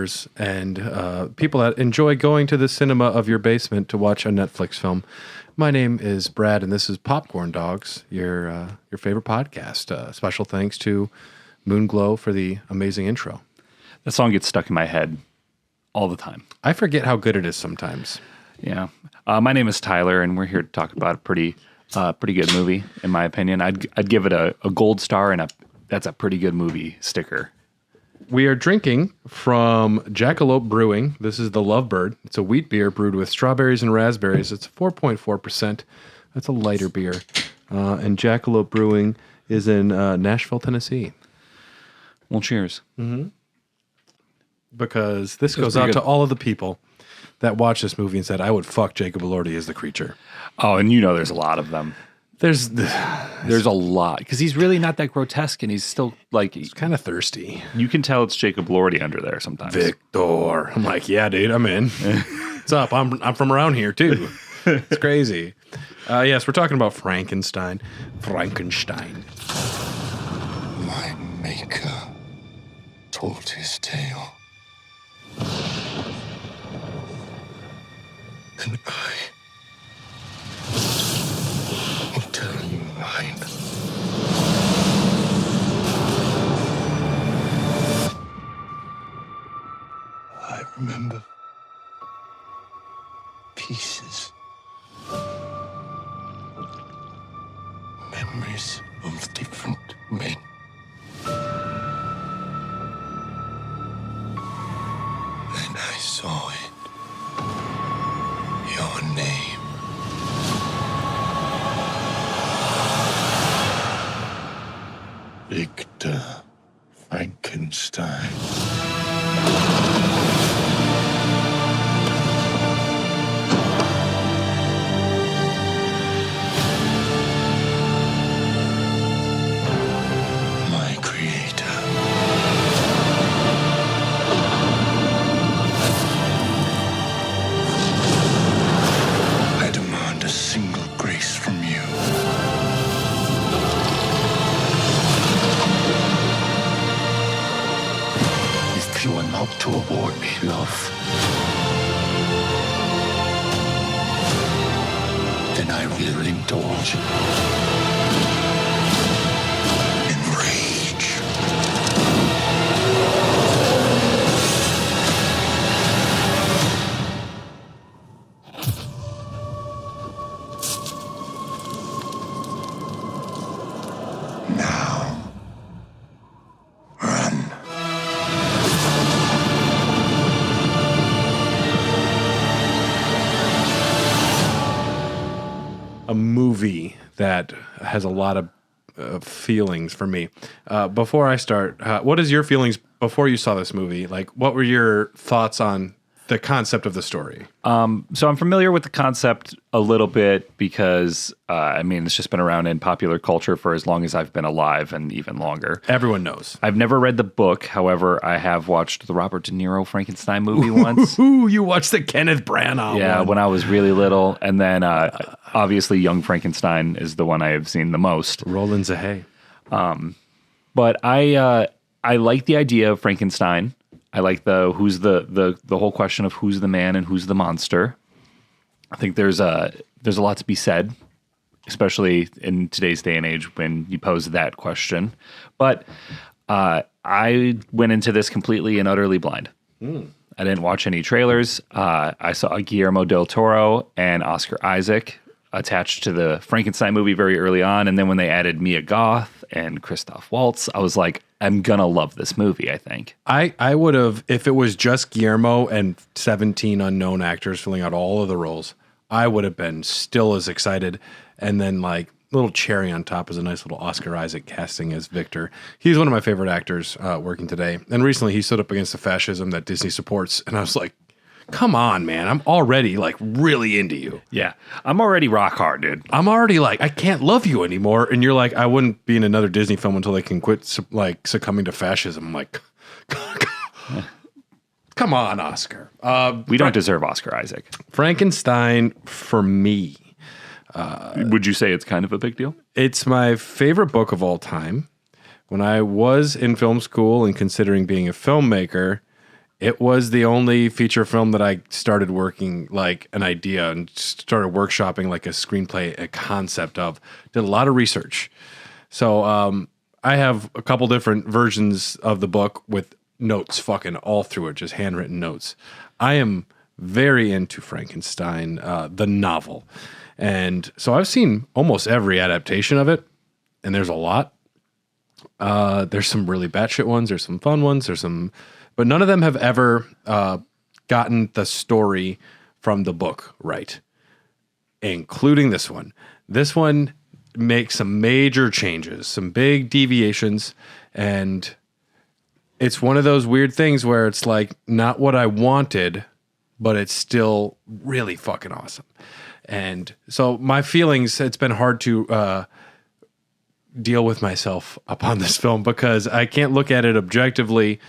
gamers and people that enjoy going to the cinema of your basement to watch a Netflix film. My name is Brad, and this is Popcorn Dogs, your favorite podcast. Special thanks to Moonglow for the amazing intro. That song gets stuck in my head all the time. I forget how good it is sometimes. Yeah. My name is Tyler, and we're here to talk about a pretty good movie, in my opinion. I'd give it a gold star, and that's a pretty good movie sticker. We are drinking from Jackalope Brewing. This is the Lovebird. It's a wheat beer brewed with strawberries and raspberries. It's 4.4%. That's a lighter beer. And Jackalope Brewing is in Nashville, Tennessee. Well, cheers. Mm-hmm. Because this goes out to all of the people that watched this movie and said, I would fuck Jacob Elordi as the creature. Oh, and there's a lot of them. There's a lot because he's really not that grotesque, and he's still he's kind of thirsty. You can tell it's Jacob Elordi under there sometimes. Victor, I'm like, yeah, dude, I'm in. What's up? I'm from around here too. It's crazy. Yes, we're talking about Frankenstein. My maker told his tale, and I will tell you mine. I remember pieces, memories of different men. And I saw it. Your name. Victor Frankenstein. My creator. I demand a single grace from you. If you are not to award me love, then I will indulge in rage. Now, run. A movie that has a lot of feelings for me. Before I start, what is your feelings before you saw this movie? Like, what were your thoughts on the concept of the story? So I'm familiar with the concept a little bit because, it's just been around in popular culture for as long as I've been alive and even longer. Everyone knows. I've never read the book. However, I have watched the Robert De Niro Frankenstein movie once. Ooh, you watched the Kenneth Branagh one. When I was really little. And then, obviously, Young Frankenstein is the one I have seen the most. Roland Zahay. But I like the idea of Frankenstein. I like the whole question of who's the man and who's the monster. I think there's a lot to be said, especially in today's day and age when you pose that question. But I went into this completely and utterly blind. I didn't watch any trailers. I saw Guillermo Del Toro and Oscar Isaac attached to the Frankenstein movie very early on, and then when they added Mia Goth and Christoph Waltz, I was like, I'm gonna love this movie, I think. I would have, if it was just Guillermo and 17 unknown actors filling out all of the roles, I would have been still as excited. And then like little cherry on top is a nice little Oscar Isaac casting as Victor. He's one of my favorite actors working today. And recently he stood up against the fascism that Disney supports. And I was like, come on, man. I'm already like really into you. Yeah. I'm already rock hard, dude. I'm already like, I can't love you anymore. And you're like, I wouldn't be in another Disney film until they can quit succumbing to fascism. I'm like, come on, Oscar. We don't deserve Oscar Isaac. Frankenstein, for me. Would you say it's kind of a big deal? It's my favorite book of all time. When I was in film school and considering being a filmmaker, It was the only feature film that I started working like an idea and started workshopping like a screenplay, a concept of. Did a lot of research. So I have a couple different versions of the book with notes fucking all through it, just handwritten notes. I am very into Frankenstein, the novel. And so I've seen almost every adaptation of it, and there's a lot. There's some really batshit ones, there's some fun ones, but none of them have ever gotten the story from the book right, including this one. This one makes some major changes, some big deviations, and it's one of those weird things where it's like not what I wanted, but it's still really fucking awesome. And so my feelings, it's been hard to deal with myself upon this film because I can't look at it objectively,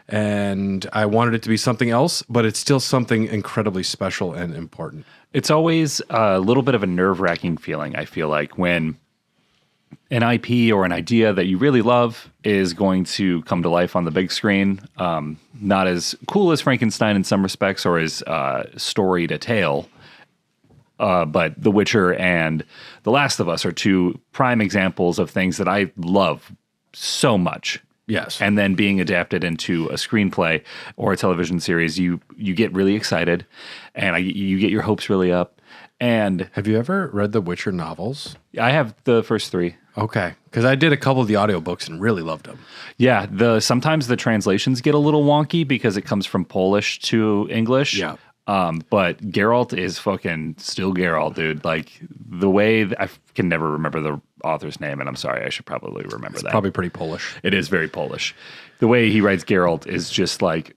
and I wanted it to be something else, but it's still something incredibly special and important. It's always a little bit of a nerve-wracking feeling, I feel like, when an IP or an idea that you really love is going to come to life on the big screen. Not as cool as Frankenstein in some respects or as storied a tale, but The Witcher and The Last of Us are two prime examples of things that I love so much. Yes. And then being adapted into a screenplay or a television series, you get really excited and you get your hopes really up. And have you ever read the Witcher novels? I have the first three. Okay. Because I did a couple of the audiobooks and really loved them. Yeah. Sometimes the translations get a little wonky because it comes from Polish to English. Yeah. But Geralt is fucking still Geralt, dude. Like the way I can never remember the author's name, and I'm sorry, I should probably remember that. Probably pretty Polish. It is very Polish. The way he writes Geralt is just like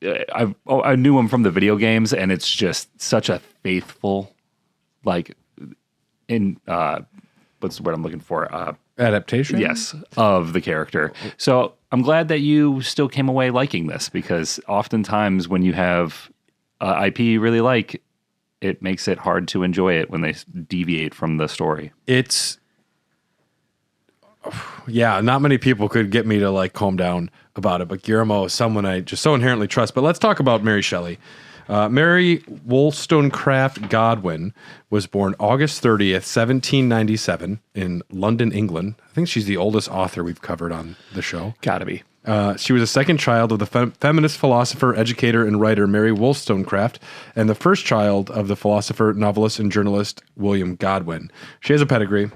I knew him from the video games, and it's just such a faithful, like in what's the word I'm looking for? Adaptation? Yes, of the character. So I'm glad that you still came away liking this because oftentimes when you have IP you really like, it makes it hard to enjoy it when they deviate from the story. Yeah, not many people could get me to like calm down about it, but Guillermo is someone I just so inherently trust. But let's talk about Mary Shelley. Mary Wollstonecraft Godwin was born August 30th, 1797 in London, England. I think she's the oldest author we've covered on the show. Gotta be. She was the second child of the feminist philosopher, educator, and writer Mary Wollstonecraft, and the first child of the philosopher, novelist, and journalist William Godwin. She has a pedigree.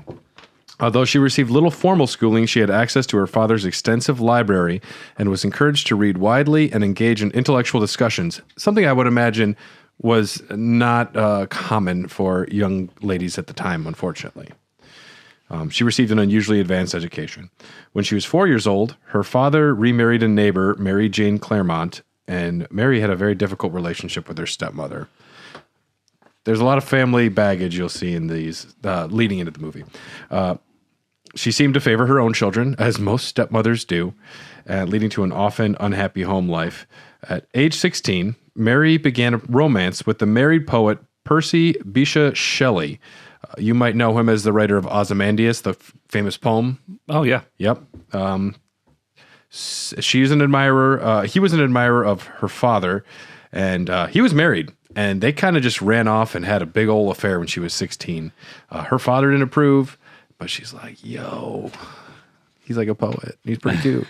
Although she received little formal schooling, she had access to her father's extensive library and was encouraged to read widely and engage in intellectual discussions, something I would imagine was not common for young ladies at the time, unfortunately. She received an unusually advanced education. When she was 4 years old, her father remarried a neighbor, Mary Jane Claremont, and Mary had a very difficult relationship with her stepmother. There's a lot of family baggage you'll see in these leading into the movie. She seemed to favor her own children, as most stepmothers do, leading to an often unhappy home life. At age 16, Mary began a romance with the married poet Percy Bysshe Shelley. You might know him as the writer of Ozymandias, the famous poem. Oh, yeah. Yep. She's an admirer. He was an admirer of her father, and he was married. And they kind of just ran off and had a big old affair when she was 16. Her father didn't approve, but she's like, yo, he's like a poet. He's pretty cute.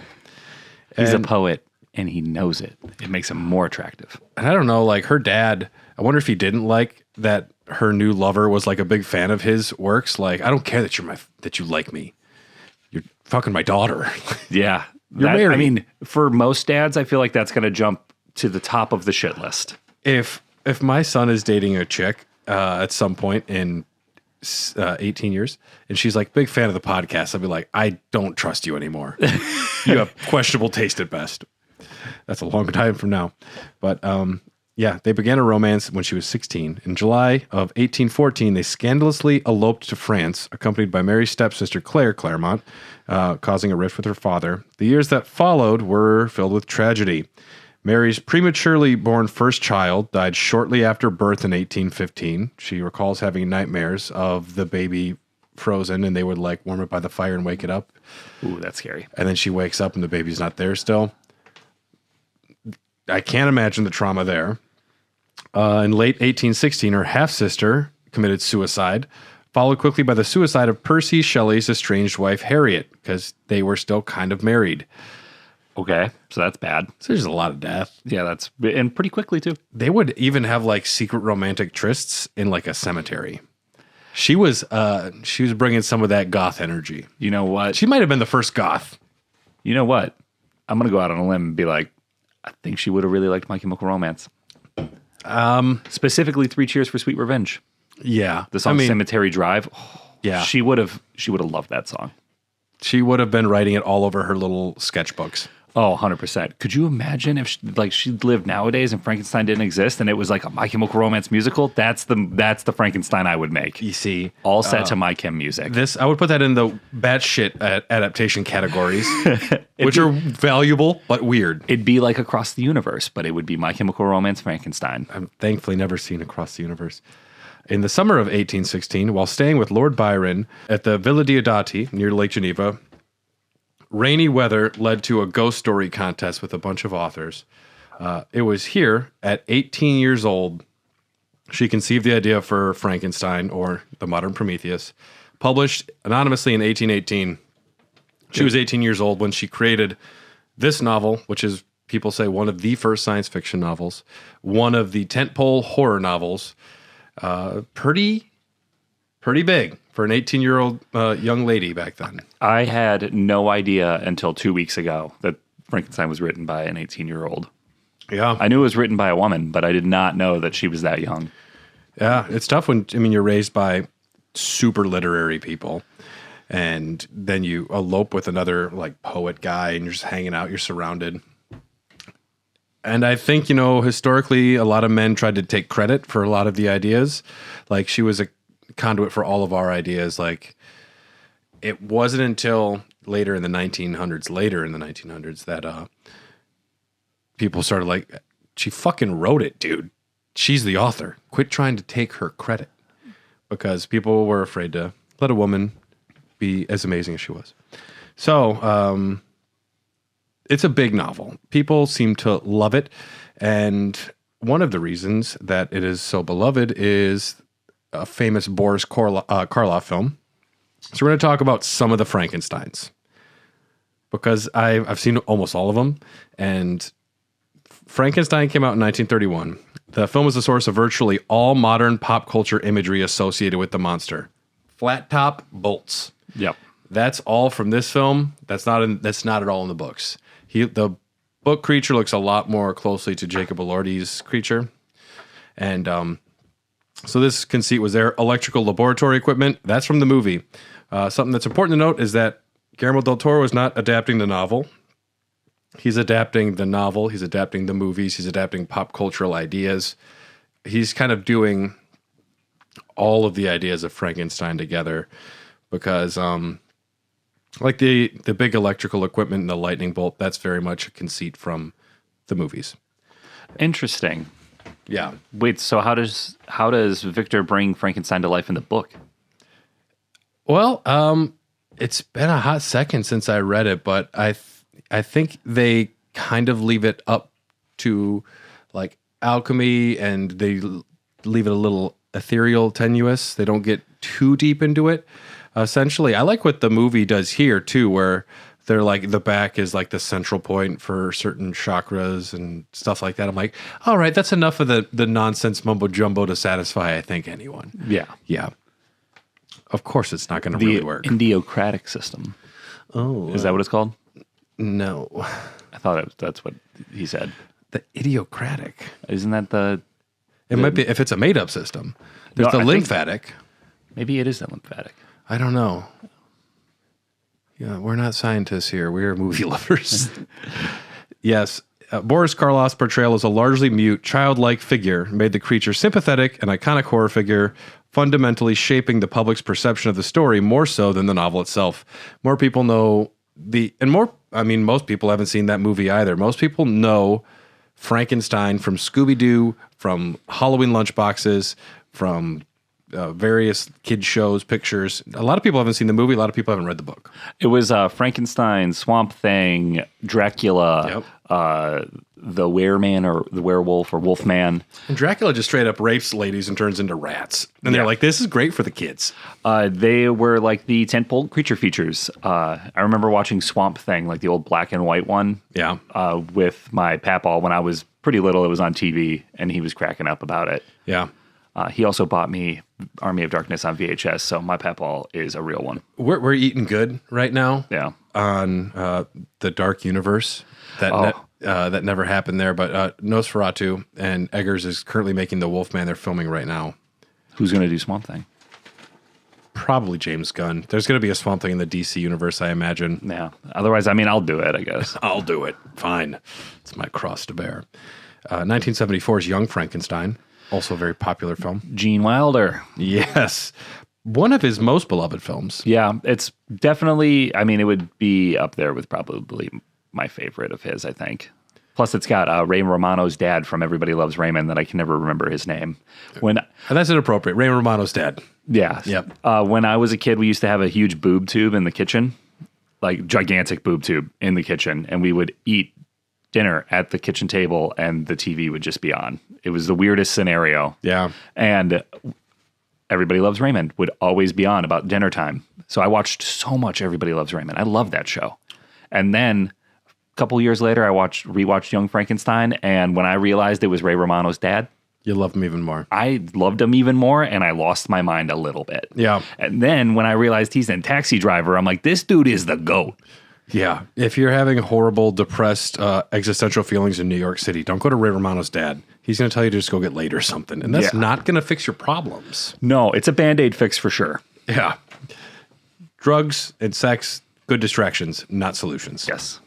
He's a poet, and he knows it. It makes him more attractive. And I don't know, like her dad, I wonder if he didn't like that her new lover was like a big fan of his works. Like, I don't care that that you like me. You're fucking my daughter. Yeah. You're married. I mean, for most dads, I feel like that's going to jump to the top of the shit list. If my son is dating a chick at some point in 18 years, and she's like, big fan of the podcast, I'll be like, I don't trust you anymore. You have questionable taste at best. That's a long time from now. But yeah, they began a romance when she was 16. In July of 1814, they scandalously eloped to France, accompanied by Mary's stepsister Claire Claremont, causing a rift with her father. The years that followed were filled with tragedy. Mary's prematurely born first child died shortly after birth in 1815. She recalls having nightmares of the baby frozen, and they would like warm it by the fire and wake it up. Ooh, that's scary. And then she wakes up and the baby's not there still. I can't imagine the trauma there. In late 1816, her half-sister committed suicide, followed quickly by the suicide of Percy Shelley's estranged wife, Harriet, because they were still kind of married. Okay, so that's bad. So there's a lot of death. Yeah, and pretty quickly too. They would even have like secret romantic trysts in like a cemetery. She was bringing some of that goth energy. You know what? She might have been the first goth. You know what? I'm going to go out on a limb and be like, I think she would have really liked My Chemical Romance. Specifically, 3 Cheers for Sweet Revenge. Yeah. The song Cemetery Drive. Oh, yeah. She would have loved that song. She would have been writing it all over her little sketchbooks. Oh, 100%. Could you imagine if she lived nowadays and Frankenstein didn't exist and it was like a My Chemical Romance musical? That's the Frankenstein I would make. You see. All set to My Chem music. I would put that in the batshit adaptation categories, which are valuable but weird. It'd be like Across the Universe, but it would be My Chemical Romance Frankenstein. I've thankfully never seen Across the Universe. In the summer of 1816, while staying with Lord Byron at the Villa Diodati near Lake Geneva, rainy weather led to a ghost story contest with a bunch of authors. It was here, at 18 years old, she conceived the idea for Frankenstein, or the modern Prometheus, published anonymously in 1818. She was 18 years old when she created this novel, which is, people say, one of the first science fiction novels, one of the tentpole horror novels, pretty big for an 18-year-old young lady back then. I had no idea until 2 weeks ago that Frankenstein was written by an 18-year-old. Yeah. I knew it was written by a woman, but I did not know that she was that young. Yeah, it's tough when, you're raised by super literary people, and then you elope with another, like, poet guy, and you're just hanging out, you're surrounded. And I think, historically, a lot of men tried to take credit for a lot of the ideas. Like, she was a conduit for all of our ideas. Like, it wasn't until later in the 1900s that people started like, she fucking wrote it, dude. She's the author. Quit trying to take her credit. Because people were afraid to let a woman be as amazing as she was. So, it's a big novel. People seem to love it. And one of the reasons that it is so beloved is a famous Boris Karloff film. So we're going to talk about some of the Frankensteins, because I've seen almost all of them. And Frankenstein came out in 1931. The film is the source of virtually all modern pop culture imagery associated with the monster. Flat top bolts. Yep. That's all from this film. That's not at all in the books. The book creature looks a lot more closely to Jacob Elordi's creature. And so this conceit was there. Electrical laboratory equipment, that's from the movie. Something that's important to note is that Guillermo Del Toro is not adapting the novel. He's adapting the novel. He's adapting the movies. He's adapting pop cultural ideas. He's kind of doing all of the ideas of Frankenstein together, because like the big electrical equipment and the lightning bolt, that's very much a conceit from the movies. Interesting. Yeah. Wait, so how does Victor bring Frankenstein to life in the book? Well, it's been a hot second since I read it, but I think they kind of leave it up to like alchemy, and they leave it a little ethereal, tenuous. They don't get too deep into it. Essentially, I like what the movie does here too, where they're like, the back is like the central point for certain chakras and stuff like that. I'm like, all right, that's enough of the nonsense mumbo jumbo to satisfy, I think, anyone. Yeah. Yeah. Of course, it's not going to really work. The Indiocratic system. Oh. Is that what it's called? No. I thought that's what he said. The idiocratic. Isn't that It might be, if it's a made-up system. There's the lymphatic. Maybe it is the lymphatic. I don't know. Yeah, we're not scientists here. We're movie lovers. Yes. Boris Karloff's portrayal as a largely mute, childlike figure made the creature sympathetic, an iconic horror figure, fundamentally shaping the public's perception of the story more so than the novel itself. More people know most people haven't seen that movie either. Most people know Frankenstein from Scooby-Doo, from Halloween lunchboxes, from various kid shows, pictures. A lot of people haven't seen the movie. A lot of people haven't read the book. It was Frankenstein, Swamp Thing, Dracula, the Wereman or the Werewolf or Wolfman. And Dracula just straight up rapes ladies and turns into rats. And they're like, this is great for the kids. They were like the tentpole creature features. I remember watching Swamp Thing, like the old black and white one. Yeah. With my papaw when I was pretty little. It was on TV, and he was cracking up about it. Yeah. He also bought me Army of Darkness on VHS, so my papaw is a real one. We're eating good right now. Yeah. On the Dark Universe that never happened there, but Nosferatu and Eggers is currently making the Wolfman they're filming right now. Who's going to do Swamp Thing? Probably James Gunn. There's going to be a Swamp Thing in the DC universe, I imagine. Yeah. Otherwise, I mean, I'll do it, I guess. I'll do it. Fine. It's my cross to bear. 1974's Young Frankenstein, also a very popular film. Gene Wilder. Yes. One of his most beloved films. Yeah, it's definitely, I mean, it would be up there with probably my favorite of his, I think. Plus, it's got Ray Romano's dad from Everybody Loves Raymond that I can never remember his name. And that's inappropriate. Ray Romano's dad. Yeah. Yep. When I was a kid, we used to have a huge boob tube in the kitchen, like gigantic boob tube in the kitchen, and we would eat dinner at the kitchen table, and the TV would just be on. It was the weirdest scenario. Yeah. And Everybody Loves Raymond would always be on about dinner time. So I watched so much Everybody Loves Raymond. I love that show. And then a couple years later, I rewatched Young Frankenstein, and when I realized it was Ray Romano's dad, You love him even more. I loved him even more, and I lost my mind a little bit. Yeah. And then when I realized he's in Taxi Driver, I'm like, this dude is the GOAT. Yeah. If you're having horrible, depressed, existential feelings in New York City, don't go to Ray Romano's dad. He's going to tell you to just go get laid or something. And that's not going to fix your problems. No, it's a Band-Aid fix for sure. Yeah. Drugs and sex, good distractions, not solutions. Yes.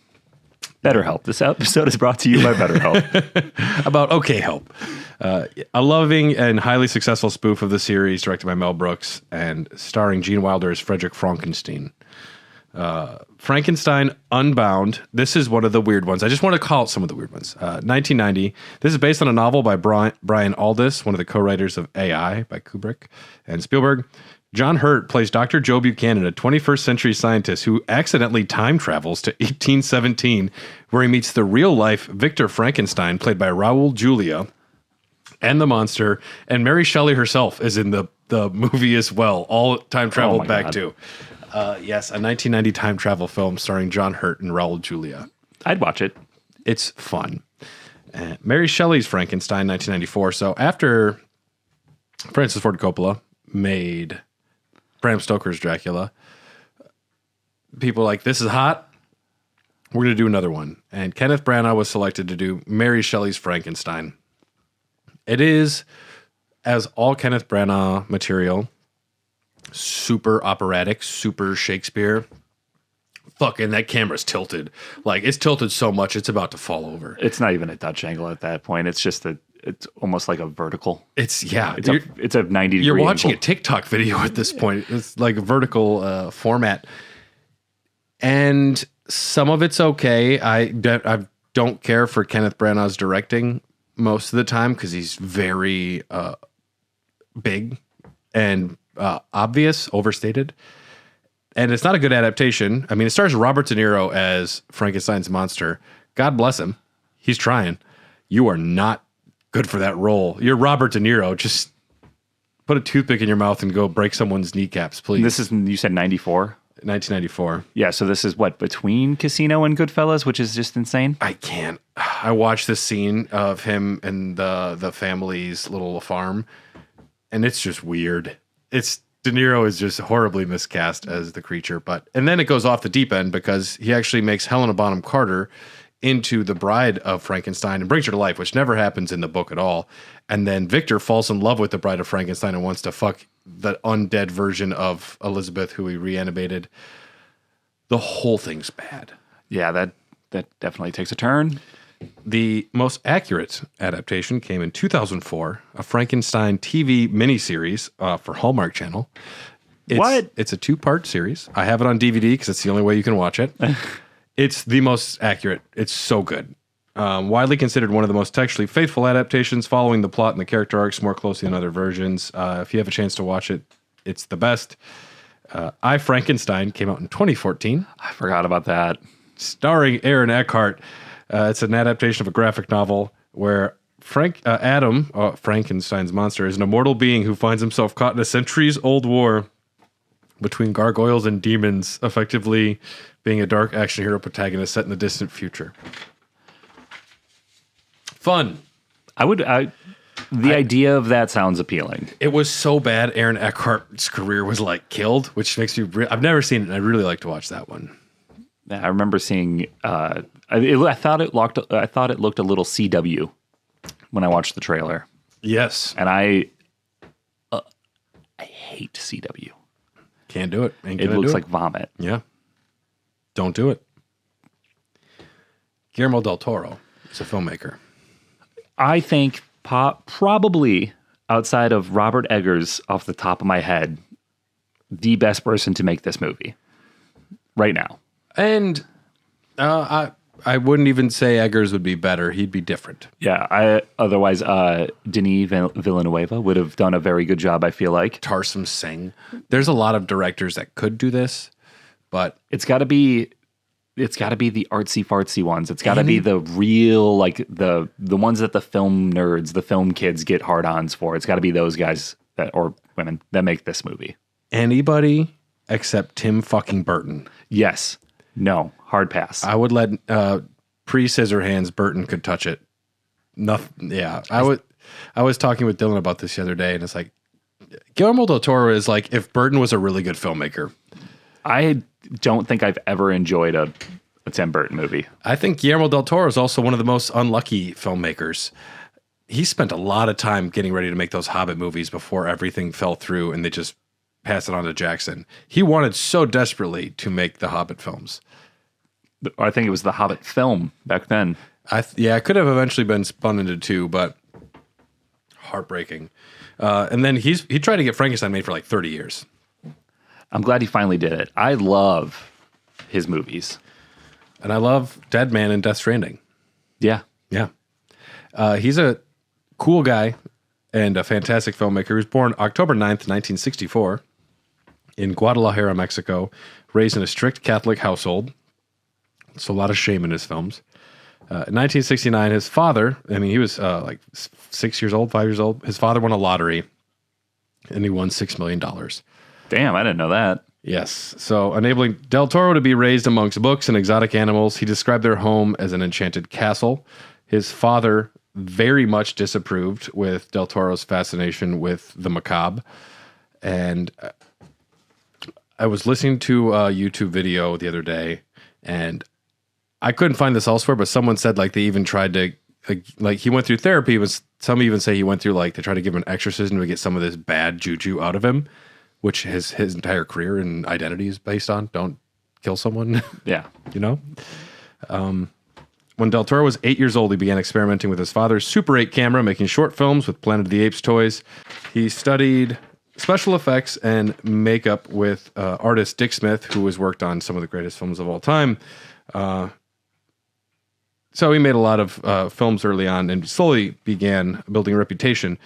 BetterHelp. This episode is brought to you by BetterHelp. About okay help. A loving and highly successful spoof of the series directed by Mel Brooks and starring Gene Wilder as Frederick Frankenstein. Frankenstein Unbound. This is one of the weird ones. I just want to call it some of the weird ones. 1990. This is based on a novel by Brian Aldiss, one of the co-writers of AI by Kubrick and Spielberg. John Hurt plays Dr. Joe Buchanan, a 21st century scientist who accidentally time travels to 1817, where he meets the real-life Victor Frankenstein, played by Raul Julia, and the monster, and Mary Shelley herself is in the movie as well, all time traveled back to. Yes, a 1990 time travel film starring John Hurt and Raul Julia. I'd watch it. It's fun. Mary Shelley's Frankenstein, 1994. So after Francis Ford Coppola made Bram Stoker's Dracula, people were like, this is hot. We're going to do another one. And Kenneth Branagh was selected to do Mary Shelley's Frankenstein. It is, as all Kenneth Branagh material, super operatic, super Shakespeare. Fucking that camera's tilted. Like, it's tilted so much, it's about to fall over. It's not even a Dutch angle at that point. It's just it's almost like a vertical. It's a 90 degree You're watching angle. a TikTok video at this point. It's like a vertical format. And some of it's okay. I don't care for Kenneth Branagh's directing most of the time because he's very big and obvious, overstated. And it's not a good adaptation. I mean, it stars Robert De Niro as Frankenstein's monster. God bless him. He's trying. You are not good for that role. You're Robert De Niro. Just put a toothpick in your mouth and go break someone's kneecaps, please. This is, you said 94? 1994. Yeah, so this is what, between Casino and Goodfellas, which is just insane? I can't. I watched this scene of him and the family's little farm, and it's just weird. De Niro is just horribly miscast as the creature, and then it goes off the deep end because he actually makes Helena Bonham Carter into the bride of Frankenstein and brings her to life, which never happens in the book at all. And then Victor falls in love with the bride of Frankenstein and wants to fuck the undead version of Elizabeth, who he reanimated. The whole thing's bad. Yeah, that definitely takes a turn. The most accurate adaptation came in 2004, a Frankenstein TV miniseries for Hallmark Channel. It's a 2-part series. I have it on DVD because it's the only way you can watch it. It's the most accurate. It's so good. Widely considered one of the most textually faithful adaptations, following the plot and the character arcs more closely than other versions. If you have a chance to watch it, it's the best. I, Frankenstein came out in 2014. I forgot about that. Starring Aaron Eckhart. It's an adaptation of a graphic novel where Adam, Frankenstein's monster, is an immortal being who finds himself caught in a centuries-old war between gargoyles and demons, effectively being a dark action hero protagonist set in the distant future. Fun. The idea of that sounds appealing. It was so bad Aaron Eckhart's career was like killed, which makes me... I've never seen it, and I'd really like to watch that one. Yeah, I remember seeing... I thought it looked a little CW when I watched the trailer. Yes. And I hate CW. Can't do it. It looks like vomit. Yeah. Don't do it. Guillermo Del Toro is a filmmaker. I think probably outside of Robert Eggers, off the top of my head, the best person to make this movie right now. And I wouldn't even say Eggers would be better. He'd be different. Yeah. Otherwise, Denis Villeneuve would have done a very good job, I feel like. Tarsem Singh. There's a lot of directors that could do this, but it's got to be the artsy fartsy ones. It's got to be the real, like the ones that the film nerds, the film kids get hard-ons for. It's got to be those guys or women that make this movie. Anybody except Tim fucking Burton. Yes. No. Hard pass. I would let pre-Scissorhands Burton could touch it. Nothing. Yeah. I was talking with Dylan about this the other day, and it's like Guillermo Del Toro is like if Burton was a really good filmmaker. I don't think I've ever enjoyed a Tim Burton movie. I think Guillermo Del Toro is also one of the most unlucky filmmakers. He spent a lot of time getting ready to make those Hobbit movies before everything fell through and they just passed it on to Jackson. He wanted so desperately to make the Hobbit films. I think it was the Hobbit film back then. It could have eventually been spun into two, but heartbreaking. And then he tried to get Frankenstein made for like 30 years. I'm glad he finally did it. I love his movies. And I love Dead Man and Death Stranding. Yeah. Yeah. He's a cool guy and a fantastic filmmaker. He was born October 9th, 1964 in Guadalajara, Mexico, raised in a strict Catholic household. So a lot of shame in his films. In 1969, his father, he was like 5 years old. His father won a lottery and he won $6 million. Damn, I didn't know that. Yes. So enabling Del Toro to be raised amongst books and exotic animals, he described their home as an enchanted castle. His father very much disapproved with Del Toro's fascination with the macabre. And I was listening to a YouTube video the other day, and I couldn't find this elsewhere, but someone said like they even tried to, like he went through therapy. Some even say he went through like they tried to give him an exorcism to get some of this bad juju out of him, which his entire career and identity is based on. Don't kill someone. Yeah. You know? When Del Toro was 8 years old, he began experimenting with his father's Super 8 camera, making short films with Planet of the Apes toys. He studied special effects and makeup with artist Dick Smith, who has worked on some of the greatest films of all time. So he made a lot of films early on and slowly began building a reputation.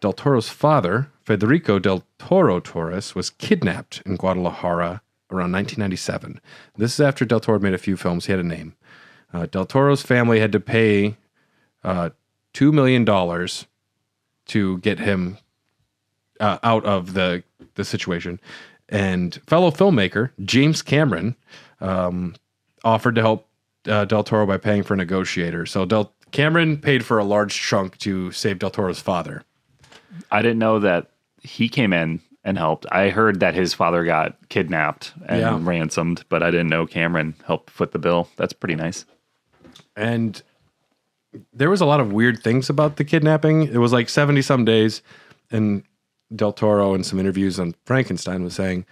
Del Toro's father, Federico Del Toro Torres, was kidnapped in Guadalajara around 1997. This is after Del Toro had made a few films. He had a name. Del Toro's family had to pay $2 million to get him out of the situation. And fellow filmmaker James Cameron offered to help Del Toro by paying for a negotiator. So Cameron paid for a large chunk to save Del Toro's father. I didn't know that he came in and helped. I heard that his father got kidnapped and ransomed, but I didn't know Cameron helped foot the bill. That's pretty nice. And there was a lot of weird things about the kidnapping. It was like 70 some days, and Del Toro in some interviews on Frankenstein was saying,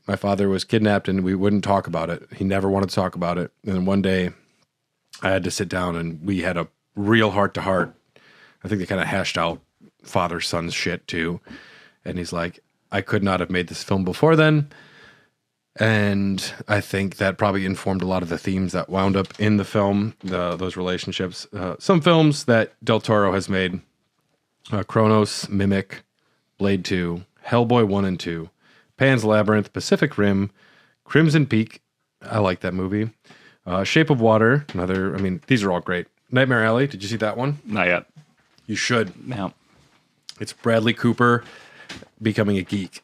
my father was kidnapped and we wouldn't talk about it. He never wanted to talk about it. And then one day I had to sit down and we had a real heart-to-heart. I think they kind of hashed out father-son shit too. And he's like, I could not have made this film before then. And I think that probably informed a lot of the themes that wound up in the film, those relationships. Some films that Del Toro has made, Kronos, Mimic, Blade 2, Hellboy 1 and 2, Pan's Labyrinth, Pacific Rim, Crimson Peak. I like that movie. Shape of Water, these are all great. Nightmare Alley, did you see that one? Not yet. You should. No. It's Bradley Cooper becoming a geek.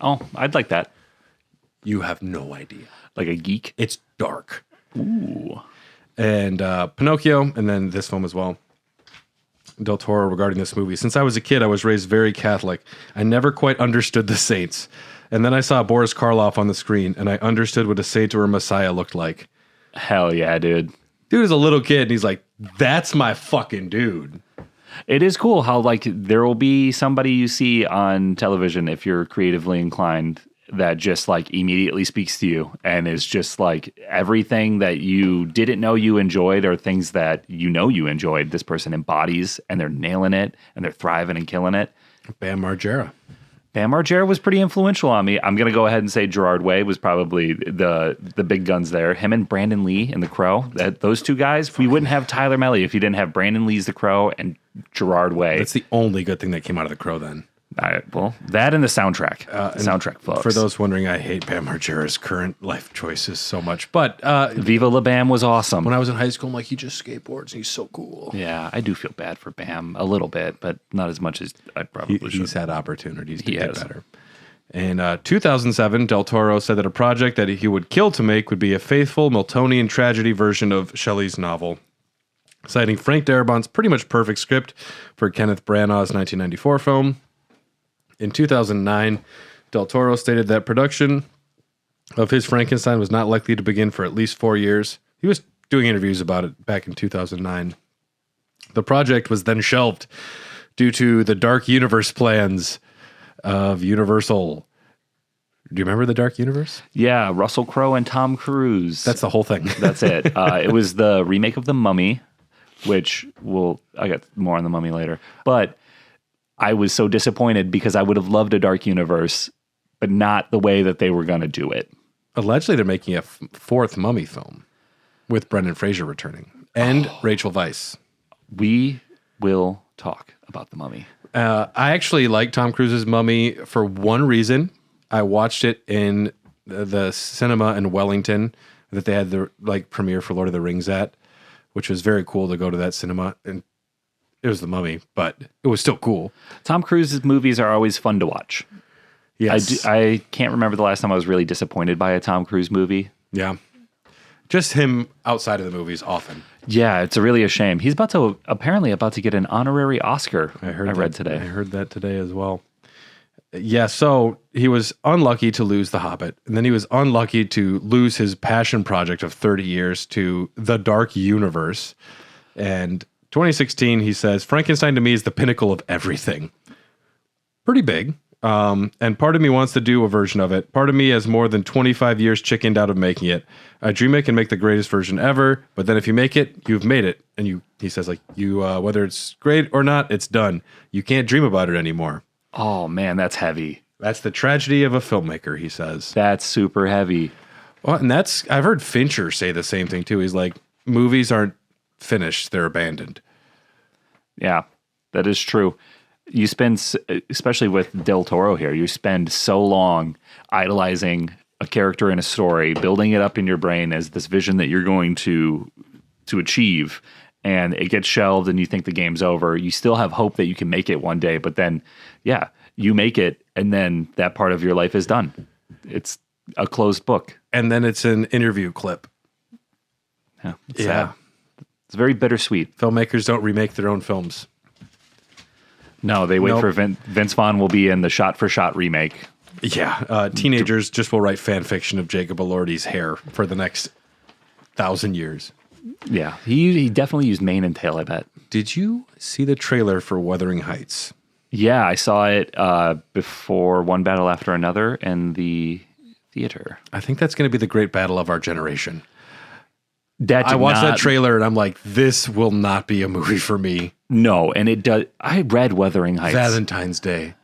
Oh, I'd like that. You have no idea. Like a geek? It's dark. Ooh. And Pinocchio, and then this film as well. Del Toro regarding this movie. Since I was a kid, I was raised very Catholic. I never quite understood the saints. And then I saw Boris Karloff on the screen, and I understood what a saint or a messiah looked like. Hell yeah, dude. Dude is a little kid, and he's like, that's my fucking dude. It is cool how, like, there will be somebody you see on television, if you're creatively inclined, that just, like, immediately speaks to you and is just, like, everything that you didn't know you enjoyed or things that you know you enjoyed, this person embodies, and they're nailing it, and they're thriving and killing it. Bam Margera. Bam Margera was pretty influential on me. I'm going to go ahead and say Gerard Way was probably the big guns there. Him and Brandon Lee in The Crow. Those two guys, we wouldn't have Tyler Melly if you didn't have Brandon Lee's The Crow and Gerard Way. That's the only good thing that came out of The Crow then. Well, that and the soundtrack. The soundtrack folks. For those wondering, I hate Bam Margera's current life choices so much. But Viva La Bam was awesome. When I was in high school, I'm like, he just skateboards and he's so cool. Yeah, I do feel bad for Bam a little bit, but not as much as I probably should. He's had opportunities to get better. In 2007, Del Toro said that a project that he would kill to make would be a faithful Miltonian tragedy version of Shelley's novel, citing Frank Darabont's pretty much perfect script for Kenneth Branagh's 1994 film. In 2009, Del Toro stated that production of his Frankenstein was not likely to begin for at least 4 years. He was doing interviews about it back in 2009. The project was then shelved due to the Dark Universe plans of Universal. Do you remember the Dark Universe? Yeah, Russell Crowe and Tom Cruise. That's the whole thing. That's it. It was the remake of The Mummy, which I got more on The Mummy later. But I was so disappointed because I would have loved a Dark Universe, but not the way that they were going to do it. Allegedly, they're making a fourth Mummy film with Brendan Fraser returning and Rachel Weisz. We will talk about The Mummy. I actually like Tom Cruise's Mummy for one reason. I watched it in the cinema in Wellington that they had the premiere for Lord of the Rings at, which was very cool to go to that cinema. And it was The Mummy, but it was still cool. Tom Cruise's movies are always fun to watch. Yes. I can't remember the last time I was really disappointed by a Tom Cruise movie. Yeah. Just him outside of the movies often. Yeah, it's really a shame. He's apparently about to get an honorary Oscar. I read today. I heard that today as well. Yeah, so he was unlucky to lose The Hobbit, and then he was unlucky to lose his passion project of 30 years to the Dark Universe. And 2016, he says, Frankenstein to me is the pinnacle of everything. Pretty big. And part of me wants to do a version of it. Part of me has more than 25 years chickened out of making it. I dream it can make the greatest version ever, but then if you make it, you've made it. And he says, whether it's great or not, it's done. You can't dream about it anymore. Oh man, that's heavy. That's the tragedy of a filmmaker, he says. That's super heavy. Well, and I've heard Fincher say the same thing too. He's like, movies aren't finished, they're abandoned. Yeah, that is true. You spend, especially with Del Toro here, you spend so long idolizing a character in a story, building it up in your brain as this vision that you're going to achieve, and it gets shelved and you think the game's over. You still have hope that you can make it one day, but then, yeah, you make it, and then that part of your life is done. It's a closed book. And then it's an interview clip. Yeah. It's very bittersweet. Filmmakers don't remake their own films. No, they wait for Vince Vaughn will be in the shot-for-shot remake. Yeah, teenagers just will write fan fiction of Jacob Elordi's hair for the next 1,000 years. Yeah, he definitely used mane and tail, I bet. Did you see the trailer for Wuthering Heights? Yeah, I saw it before One Battle After Another in the theater. I think that's going to be the great battle of our generation. I watched that trailer and I'm like, this will not be a movie for me. No, and it does. I read Wuthering Heights. Valentine's Day.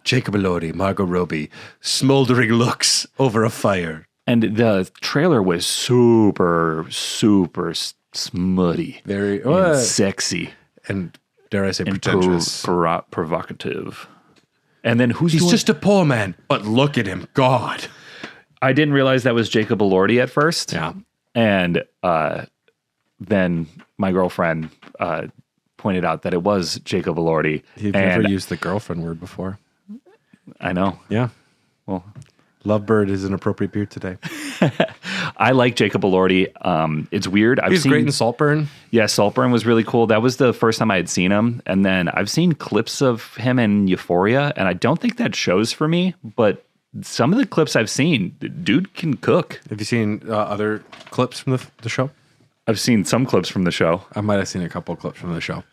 Jacob Elordi, Margot Robbie, smoldering looks over a fire. And the trailer was super, super smutty. Very and sexy. and dare I say And pretentious. provocative. And then He's just a poor man, but look at him, God. I didn't realize that was Jacob Elordi at first. Yeah. And then my girlfriend pointed out that it was Jacob Elordi. You've never used the girlfriend word before. I know. Yeah. Well, Lovebird is an appropriate beer today. I like Jacob Elordi. It's weird. He's great in Saltburn. Yeah, Saltburn was really cool. That was the first time I had seen him. And then I've seen clips of him in Euphoria, and I don't think that shows for me, but some of the clips I've seen, the dude can cook. Have you seen other clips from the show? I've seen some clips from the show. I might have seen a couple clips from the show.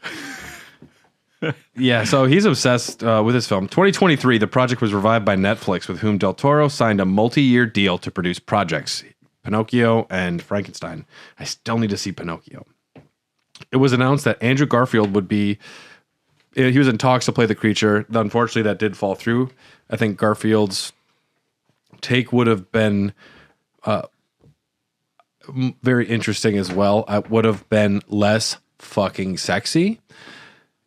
Yeah, so he's obsessed with his film. 2023, the project was revived by Netflix, with whom Del Toro signed a multi-year deal to produce projects, Pinocchio and Frankenstein. I still need to see Pinocchio. It was announced that Andrew Garfield would be, he was in talks to play the creature. Unfortunately, that did fall through. I think Garfield's take would have been very interesting as well. It would have been less fucking sexy.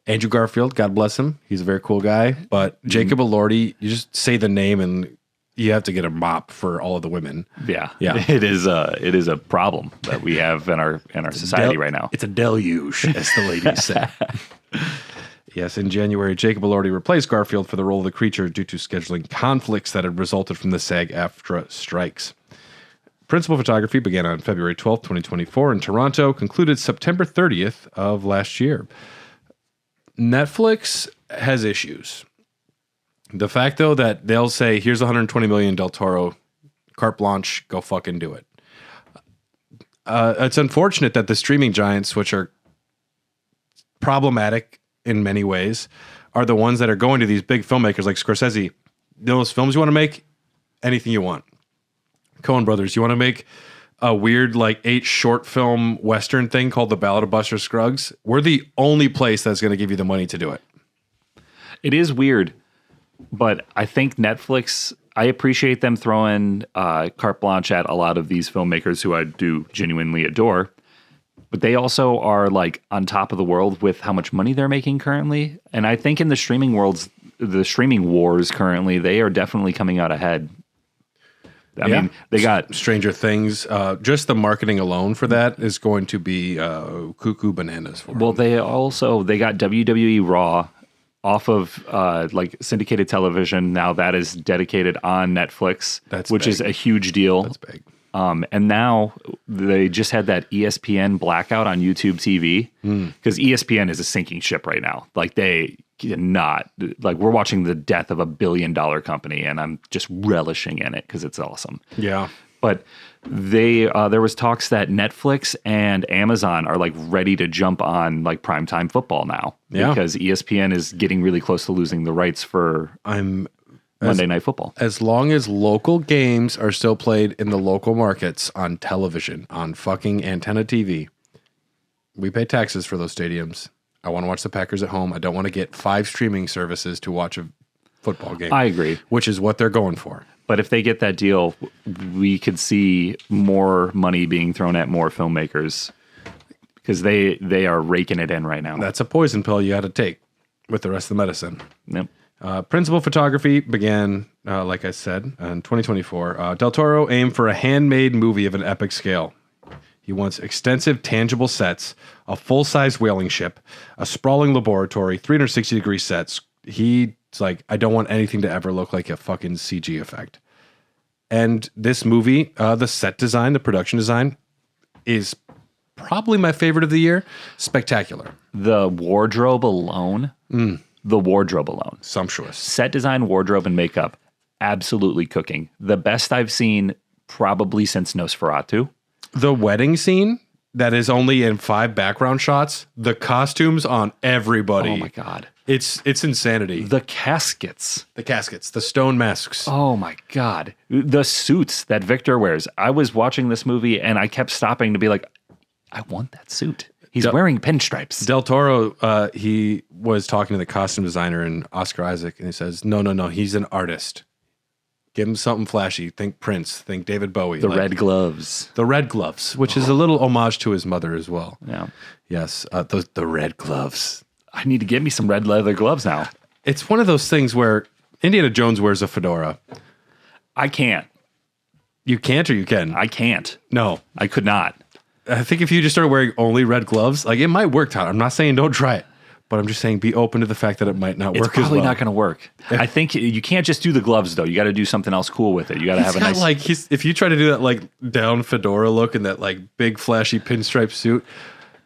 Andrew Garfield, God bless him. He's a very cool guy. But Jacob Elordi, you just say the name and you have to get a mop for all of the women. Yeah. Yeah. It is a problem that we have in our society right now. It's a deluge, as the ladies say. Yes, in January, Jacob Elordi replaced Garfield for the role of the creature due to scheduling conflicts that had resulted from the SAG-AFTRA strikes. Principal photography began on February 12th, 2024 in Toronto, concluded September 30th of last year. Netflix has issues. The fact, though, that they'll say, here's $120 million, Del Toro, carte blanche, go fucking do it. It's unfortunate that the streaming giants, which are problematic in many ways, are the ones that are going to these big filmmakers like Scorsese. Those films you want to make, anything you want. Coen Brothers, you want to make a weird, like 8 short film Western thing called The Ballad of Buster Scruggs? We're the only place that's going to give you the money to do it. It is weird, but I think Netflix, I appreciate them throwing carte blanche at a lot of these filmmakers who I do genuinely adore, but they also are like on top of the world with how much money they're making currently. And I think in the streaming worlds, the streaming wars currently, they are definitely coming out ahead. I mean, they got Stranger Things. Just the marketing alone for that is going to be cuckoo bananas for them. they got WWE Raw off of like syndicated television. Now that is dedicated on Netflix, which is a huge deal. That's big. And now they just had that ESPN blackout on YouTube TV because ESPN is a sinking ship right now. Like they cannot, like we're watching the death of $1 billion company, and I'm just relishing in it because it's awesome. Yeah. But there was talks that Netflix and Amazon are like ready to jump on like primetime football now because ESPN is getting really close to losing the rights for Monday Night Football. As long as local games are still played in the local markets on television, on fucking antenna TV, we pay taxes for those stadiums. I want to watch the Packers at home. I don't want to get 5 streaming services to watch a football game. I agree. Which is what they're going for. But if they get that deal, we could see more money being thrown at more filmmakers because they are raking it in right now. That's a poison pill you got to take with the rest of the medicine. Yep. Principal photography began, like I said, in 2024. Del Toro aimed for a handmade movie of an epic scale. He wants extensive, tangible sets, a full-size whaling ship, a sprawling laboratory, 360-degree sets. He's like, I don't want anything to ever look like a fucking CG effect. And this movie, the set design, the production design, is probably my favorite of the year. Spectacular. The wardrobe alone. The wardrobe alone. Sumptuous. Set design, wardrobe, and makeup. Absolutely cooking. The best I've seen probably since Nosferatu. The wedding scene that is only in 5 background shots. The costumes on everybody. Oh my God. It's insanity. The caskets. The caskets, the stone masks. Oh my God. The suits that Victor wears. I was watching this movie and I kept stopping to be like, I want that suit. He's wearing pinstripes. Del Toro, he was talking to the costume designer and Oscar Isaac, and he says, no, he's an artist. Give him something flashy. Think Prince. Think David Bowie. The red gloves. The red gloves, which is a little homage to his mother as well. Yeah. Yes, the red gloves. I need to get me some red leather gloves now. It's one of those things where Indiana Jones wears a fedora. I can't. You can't or you can? I can't. No. I could not. I think if you just started wearing only red gloves, like it might work, Todd. I'm not saying don't try it, but I'm just saying be open to the fact that it might not work as well. It's probably not going to work. I think you can't just do the gloves, though. You got to do something else cool with it. You got to have a nice... Like, if you try to do that like down fedora look and that like big flashy pinstripe suit,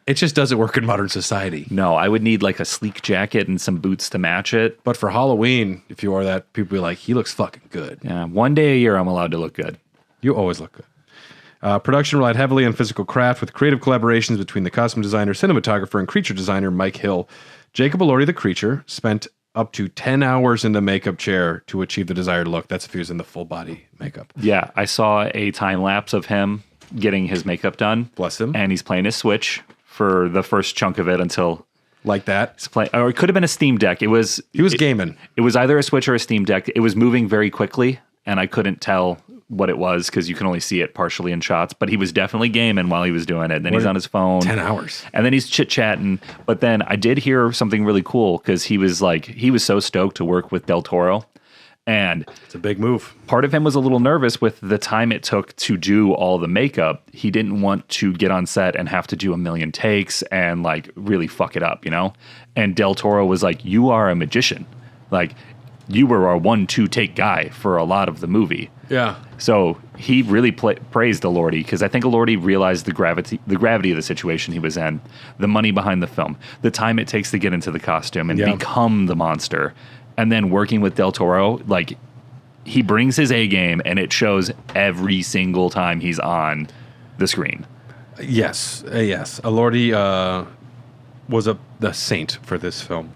it just doesn't work in modern society. No, I would need like a sleek jacket and some boots to match it. But for Halloween, if you wore that, people be like, he looks fucking good. Yeah, one day a year I'm allowed to look good. You always look good. Production relied heavily on physical craft with creative collaborations between the costume designer, cinematographer, and creature designer Mike Hill. Jacob Elordi, the creature, spent up to 10 hours in the makeup chair to achieve the desired look. That's if he was in the full body makeup. Yeah, I saw a time lapse of him getting his makeup done. Bless him. And he's playing his Switch for the first chunk of it until... Like that? He's playing, or it could have been a Steam Deck. He was gaming. It was either a Switch or a Steam Deck. It was moving very quickly, and I couldn't tell what it was because you can only see it partially in shots, but he was definitely gaming while he was doing it. Then he's on his phone. 10 hours. And then he's chit-chatting. But then I did hear something really cool because he was so stoked to work with Del Toro. And it's a big move. Part of him was a little nervous with the time it took to do all the makeup. He didn't want to get on set and have to do a million takes and like really fuck it up, you know? And Del Toro was like, you are a magician. Like, you were our 1-2 take guy for a lot of the movie. Yeah. So he really praised Elordi because I think Elordi realized the gravity of the situation he was in, the money behind the film, the time it takes to get into the costume and become the monster. And then working with Del Toro, like, he brings his A game, and it shows every single time he's on the screen. Yes, yes. Elordi was the saint for this film.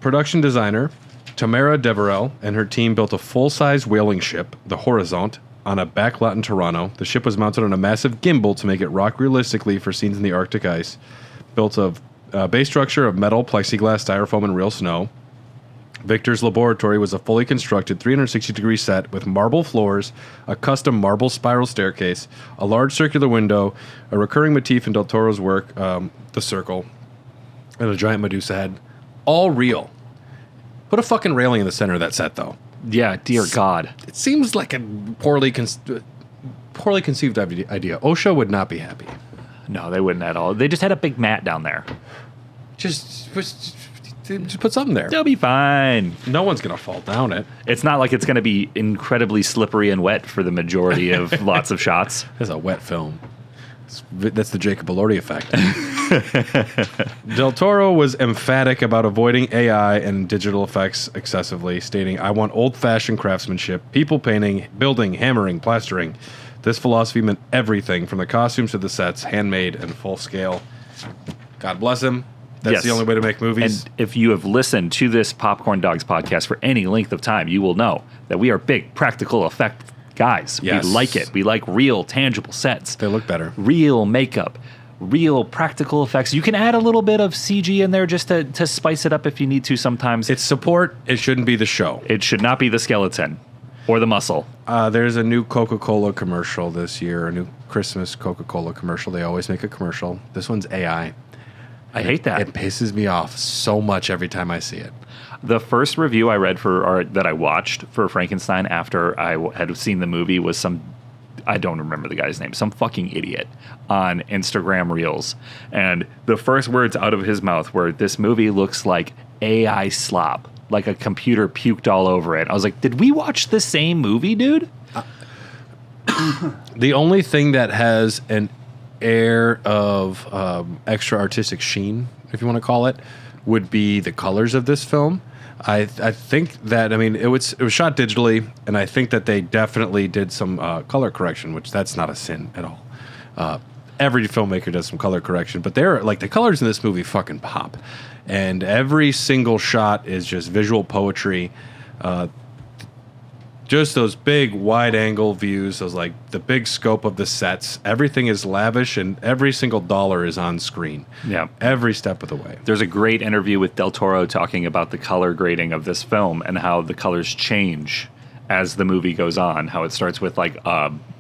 Production designer Tamara Deverell and her team built a full-size whaling ship, the Horizont, on a back lot in Toronto. The ship was mounted on a massive gimbal to make it rock realistically for scenes in the Arctic ice. Built of base structure of metal, plexiglass, styrofoam, and real snow. Victor's laboratory was a fully constructed 360-degree set with marble floors, a custom marble spiral staircase, a large circular window, a recurring motif in Del Toro's work, the circle, and a giant Medusa head. All real. Put a fucking railing in the center of that set, though. Yeah, dear God. It seems like a poorly conceived idea. OSHA would not be happy. No, they wouldn't at all. They just had a big mat down there. Just put something there. They'll be fine. No one's going to fall down it. It's not like it's going to be incredibly slippery and wet for the majority of lots of shots. It's a wet film. That's the Jacob Elordi effect. Del Toro was emphatic about avoiding AI and digital effects excessively, stating, "I want old-fashioned craftsmanship, people painting, building, hammering, plastering." This philosophy meant everything from the costumes to the sets, handmade and full scale. God bless him. That's the only way to make movies. And if you have listened to this Popcorn Dogs podcast for any length of time, you will know that we are big practical effect guys. Yes. We like it. We like real, tangible sets. They look better. Real makeup. Real practical effects. You can add a little bit of CG in there just to spice it up if you need to sometimes. It's support. It shouldn't be the show. It should not be the skeleton or the muscle. There's a new Coca-Cola commercial this year, a new Christmas Coca-Cola commercial. They always make a commercial. This one's AI. I hate that. It pisses me off so much every time I see it. The first review I read that I watched for Frankenstein after I had seen the movie was I don't remember the guy's name, some fucking idiot on Instagram Reels. And the first words out of his mouth were, "This movie looks like AI slop, like a computer puked all over it." I was like, did we watch the same movie, dude? The only thing that has an air of extra artistic sheen, if you want to call it, would be the colors of this film. I think that, I mean, it was shot digitally, and I think that they definitely did some color correction, which that's not a sin at all. Every filmmaker does some color correction, but they're like, the colors in this movie fucking pop, and every single shot is just visual poetry. Just those big wide angle views, those like the big scope of the sets. Everything is lavish and every single dollar is on screen. Yeah. Every step of the way. There's a great interview with Del Toro talking about the color grading of this film and how the colors change as the movie goes on, how it starts with like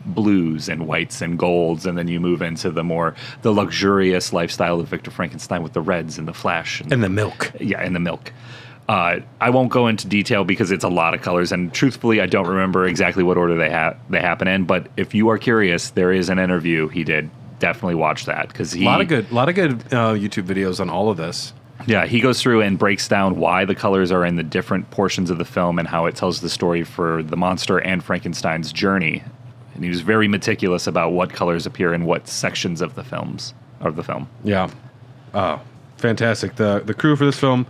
blues and whites and golds, and then you move into the luxurious lifestyle of Victor Frankenstein with the reds and the flash And the milk. Yeah, and the milk. I won't go into detail because it's a lot of colors, and truthfully, I don't remember exactly what order they happen in. But if you are curious, there is an interview he did. Definitely watch that because A lot of good YouTube videos on all of this. Yeah, he goes through and breaks down why the colors are in the different portions of the film and how it tells the story for the monster and Frankenstein's journey. And he was very meticulous about what colors appear in what sections of the film. Yeah. Fantastic. The crew for this film,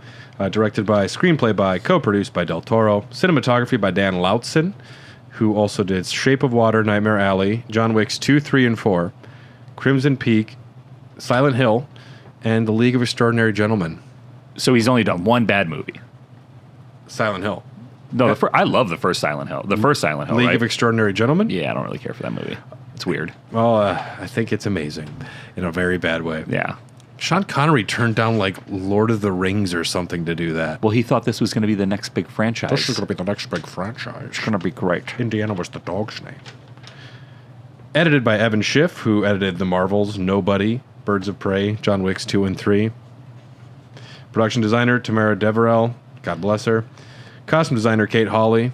directed by, screenplay by, co-produced by Del Toro, cinematography by Dan Lautzen, who also did Shape of Water, Nightmare Alley, John Wick's 2, 3, and 4, Crimson Peak, Silent Hill, and The League of Extraordinary Gentlemen. So he's only done one bad movie. Silent Hill. No, I love the first Silent Hill. The first Silent Hill, League right? of Extraordinary Gentlemen? Yeah, I don't really care for that movie. It's weird. Well, I think it's amazing in a very bad way. Yeah. Sean Connery turned down like Lord of the Rings or something to do that. Well, he thought this was going to be the next big franchise. This is going to be the next big franchise. It's going to be great. Indiana was the dog's name. Edited by Evan Schiff, who edited The Marvels, Nobody, Birds of Prey, John Wick's 2 and 3. Production designer Tamara Deverell, God bless her. Costume designer Kate Hawley.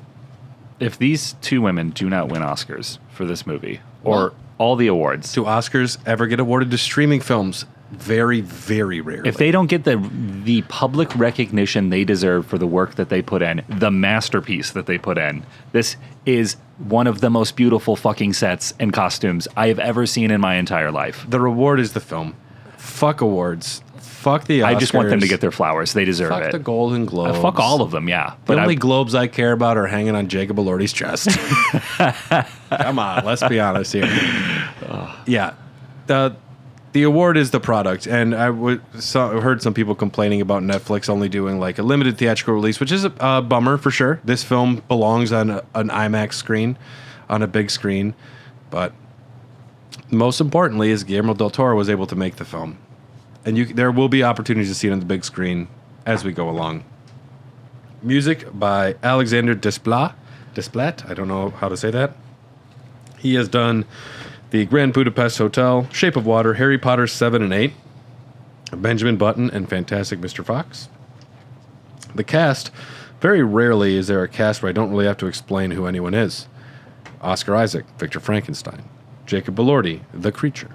If these two women do not win Oscars for this movie, or all the awards, Do Oscars ever get awarded to streaming films? Very, very rarely. if they don't get the public recognition they deserve for the work that they put in, the masterpiece that they put in, this is one of the most beautiful fucking sets and costumes I have ever seen in my entire life. The reward is the film. Fuck awards. Fuck the Oscars. I just want them to get their flowers. They deserve Fuck it. the Golden Globes. Fuck all of them, yeah. The But only globes I care about are hanging on Jacob Elordi's chest. Come on, let's be honest here. Yeah. The award is the product, and I heard some people complaining about Netflix only doing like a limited theatrical release, which is a bummer for sure. This film belongs on an IMAX screen, on a big screen, but most importantly is Guillermo Del Toro was able to make the film, and there will be opportunities to see it on the big screen as we go along. Music by Alexander Desplat. I don't know how to say that. He has done The Grand Budapest Hotel, Shape of Water, Harry Potter 7 and 8, Benjamin Button, and Fantastic Mr. Fox. The cast, very rarely is there a cast where I don't really have to explain who anyone is. Oscar Isaac, Victor Frankenstein, Jacob Elordi, The Creature,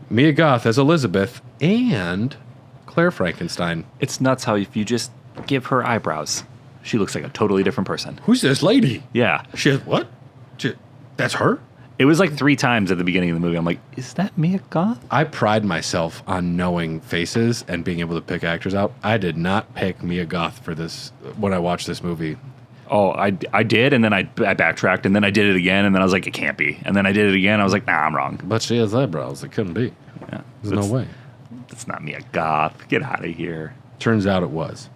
Mia Goth as Elizabeth, and Claire Frankenstein. it's nuts how if you just give her eyebrows, she looks like a totally different person. Who's this lady? Yeah. She has what? That's her? It was like 3 times at the beginning of the movie. I'm like, is that Mia Goth? I pride myself on knowing faces and being able to pick actors out. I did not pick Mia Goth for this when I watched this movie. Oh, I did, and then I backtracked, and then I did it again, and then I was like, it can't be. And then I did it again, I was like, nah, I'm wrong. But she has eyebrows. It couldn't be. Yeah, There's no way. It's not Mia Goth. Get out of here. Turns out it was.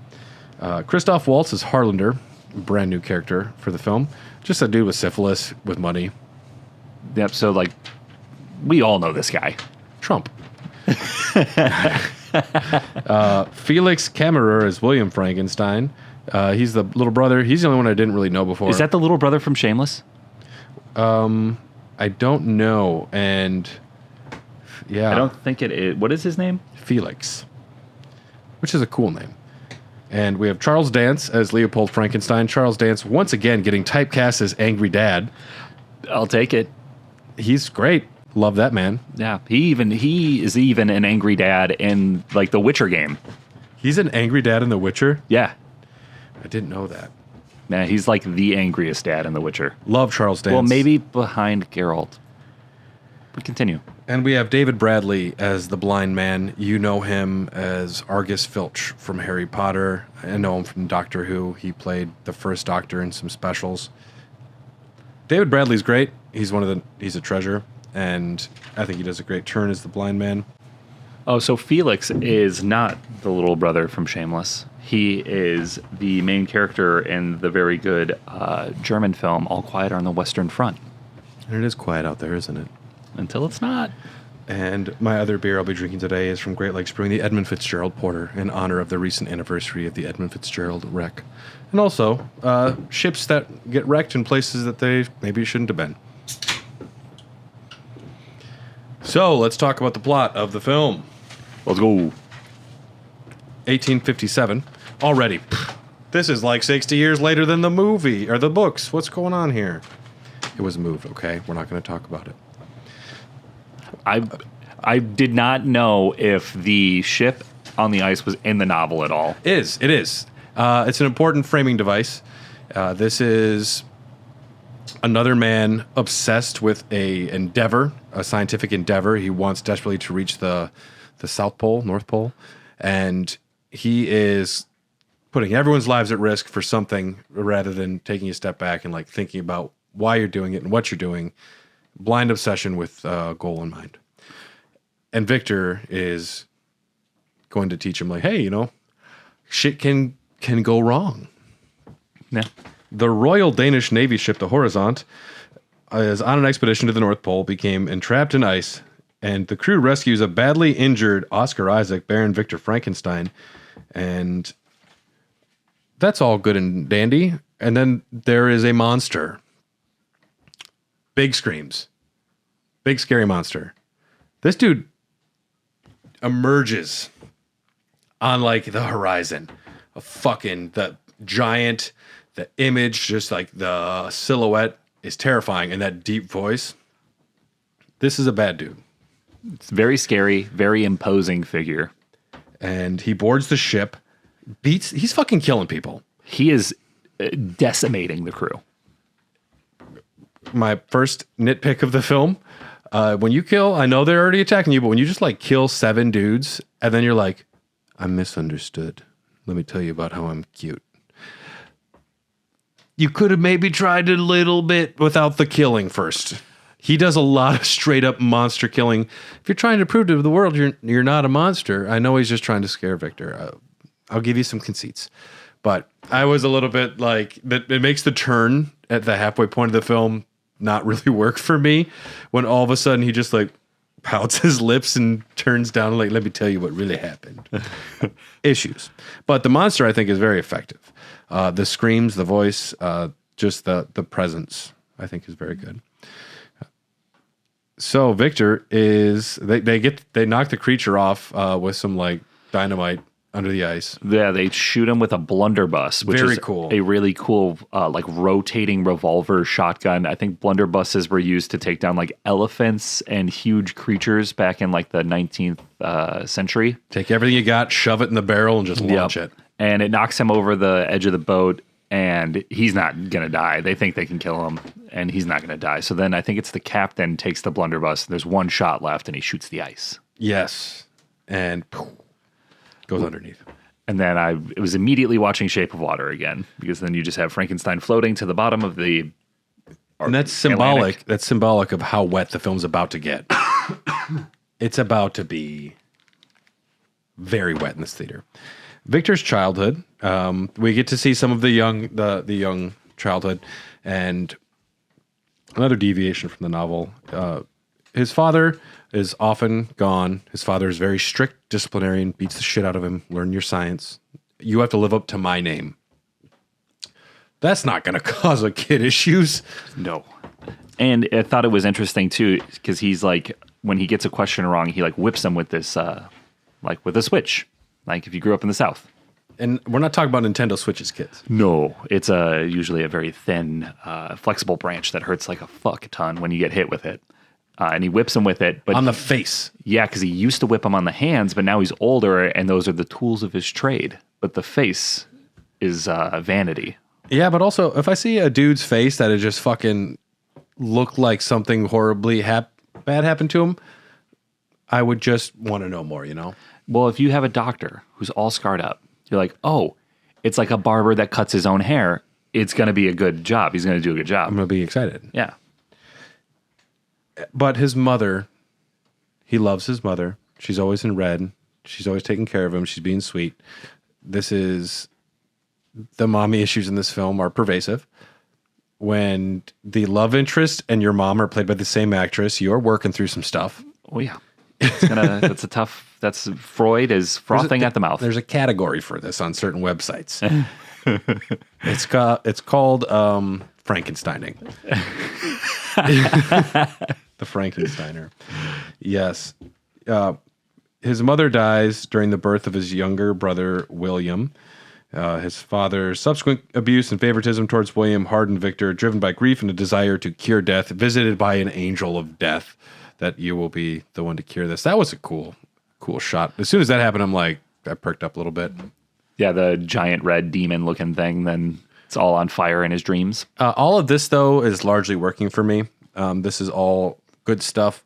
Christoph Waltz is Harlander, brand new character for the film. Just a dude with syphilis with money. Yep, so like, we all know this guy. Trump. Felix Kammerer is William Frankenstein. He's the little brother. He's the only one I didn't really know before. Is that the little brother from Shameless? I don't know. And yeah. I don't think it is. What is his name? Felix, which is a cool name. And we have Charles Dance as Leopold Frankenstein. Charles Dance, once again, getting typecast as Angry Dad. I'll take it. He's great. Love that man. Yeah, he is even an angry dad in like the Witcher game. He's an angry dad in The Witcher. Yeah, I didn't know that. man, he's like the angriest dad in The Witcher. Love Charles Dance. Well, maybe behind Geralt. But continue. And we have David Bradley as the blind man. You know him as Argus Filch from Harry Potter. I know him from Doctor Who. He played the first Doctor in some specials. David Bradley's great. He's a treasure, and I think he does a great turn as the blind man. Oh, so Felix is not the little brother from Shameless. He is the main character in the very good German film All Quiet on the Western Front. And it is quiet out there, isn't it? Until it's not. And my other beer I'll be drinking today is from Great Lakes Brewing, the Edmund Fitzgerald Porter, in honor of the recent anniversary of the Edmund Fitzgerald wreck. And also, ships that get wrecked in places that they maybe shouldn't have been. So, let's talk about the plot of the film. Let's go. 1857. Already. This is like 60 years later than the movie, or the books. What's going on here? It was a move, okay? We're not going to talk about it. I did not know if the ship on the ice was in the novel at all. It is. It's an important framing device. This is another man obsessed with a scientific endeavor. He wants desperately to reach the South Pole, North Pole, and he is putting everyone's lives at risk for something rather than taking a step back and like thinking about why you're doing it and what you're doing. Blind obsession with a goal in mind. And Victor is going to teach him like, hey, shit can go wrong. Yeah. The Royal Danish Navy ship, the Horizont, is on an expedition to the North Pole, became entrapped in ice, and the crew rescues a badly injured Oscar Isaac, Baron Victor Frankenstein, and that's all good and dandy. And then there is a monster. Big screams. Big scary monster. This dude emerges on like the horizon. The giant, the image, just like the silhouette is terrifying. And that deep voice. This is a bad dude. It's very scary, very imposing figure. And he boards the ship. He's fucking killing people. He is decimating the crew. My first nitpick of the film, when you kill, I know they're already attacking you, but when you just like kill 7 dudes and then you're like, I'm misunderstood. Let me tell you about how I'm cute. You could have maybe tried a little bit without the killing first. He does a lot of straight up monster killing. If you're trying to prove to the world you're not a monster, I know he's just trying to scare Victor. I'll give you some conceits. But I was a little bit like, it makes the turn at the halfway point of the film not really work for me when all of a sudden he just like pouts his lips and turns down like, let me tell you what really happened. Issues. But the monster I think is very effective. The screams, the voice, just the presence I think is very good. So Victor is, they knock the creature off with some like dynamite under the ice. Yeah, they shoot him with a blunderbuss, which is cool. A really cool, like rotating revolver shotgun. I think blunderbusses were used to take down like elephants and huge creatures back in like the 19th century. Take everything you got, shove it in the barrel, and just launch it. And it knocks him over the edge of the boat, and he's not gonna die. They think they can kill him, and he's not gonna die. So then I think it's the captain takes the blunderbuss. There's one shot left, and he shoots the ice. Yes, and goes underneath. And then I was immediately watching Shape of Water again, because then you just have Frankenstein floating to the bottom of the and that's symbolic. Atlantic. That's symbolic of how wet the film's about to get. It's about to be very wet in this theater. Victor's childhood. We get to see some of the young childhood, and another deviation from the novel. His father is often gone. His father is very strict disciplinarian, beats the shit out of him. Learn your science. You have to live up to my name. That's not going to cause a kid issues. No. And I thought it was interesting too, because he's like, when he gets a question wrong, he like whips him with this, like with a switch. Like if you grew up in the South. And we're not talking about Nintendo Switches, kids. No, it's usually a very thin, flexible branch that hurts like a fuck ton when you get hit with it. And he whips him with it. But on the face. Yeah, because he used to whip him on the hands, but now he's older, and those are the tools of his trade. But the face is vanity. Yeah, but also, if I see a dude's face that is just fucking looked like something horribly bad happened to him, I would just want to know more, you know? Well, if you have a doctor who's all scarred up, you're like, oh, it's like a barber that cuts his own hair. It's going to be a good job. He's going to do a good job. I'm going to be excited. Yeah. But his mother, he loves his mother. She's always in red. She's always taking care of him. She's being sweet. The mommy issues in this film are pervasive. When the love interest and your mom are played by the same actress, you're working through some stuff. Oh, yeah. That's a tough. That's Freud is frothing at the mouth. There's a category for this on certain websites. It's called Frankensteining. The Frankensteiner. Yes. His mother dies during the birth of his younger brother, William. His father's subsequent abuse and favoritism towards William hardened Victor, driven by grief and a desire to cure death, visited by an angel of death, that you will be the one to cure this. That was a cool shot. As soon as that happened, I'm like, I perked up a little bit. Yeah, the giant red demon looking thing, then it's all on fire in his dreams. All of this, though, is largely working for me. This is all good stuff.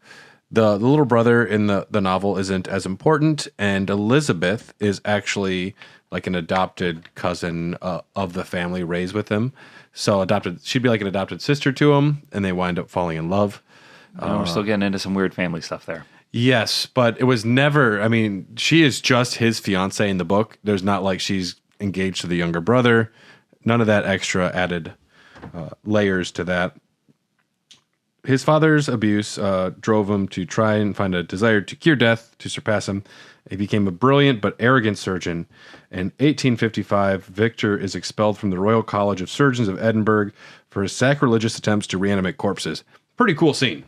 The little brother in the novel isn't as important, and Elizabeth is actually like an adopted cousin of the family raised with him. So she'd be like an adopted sister to him, and they wind up falling in love. We're still getting into some weird family stuff there. Yes, but it was never, I mean, she is just his fiance in the book. There's not like she's engaged to the younger brother. None of that extra added layers to that. His father's abuse drove him to try and find a desire to cure death, to surpass him. He became a brilliant but arrogant surgeon. In 1855, Victor is expelled from the Royal College of Surgeons of Edinburgh for his sacrilegious attempts to reanimate corpses. Pretty cool scene.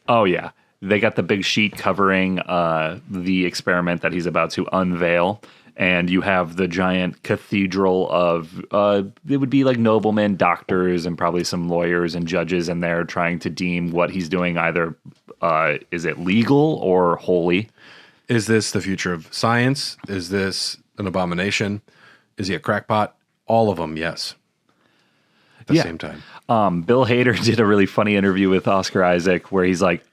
Oh, yeah. They got the big sheet covering the experiment that he's about to unveil. And you have the giant cathedral of, it would be like noblemen, doctors, and probably some lawyers and judges in there trying to deem what he's doing either, is it legal or holy? Is this the future of science? Is this an abomination? Is he a crackpot? All of them, yes. At the same time. Bill Hader did a really funny interview with Oscar Isaac where he's like,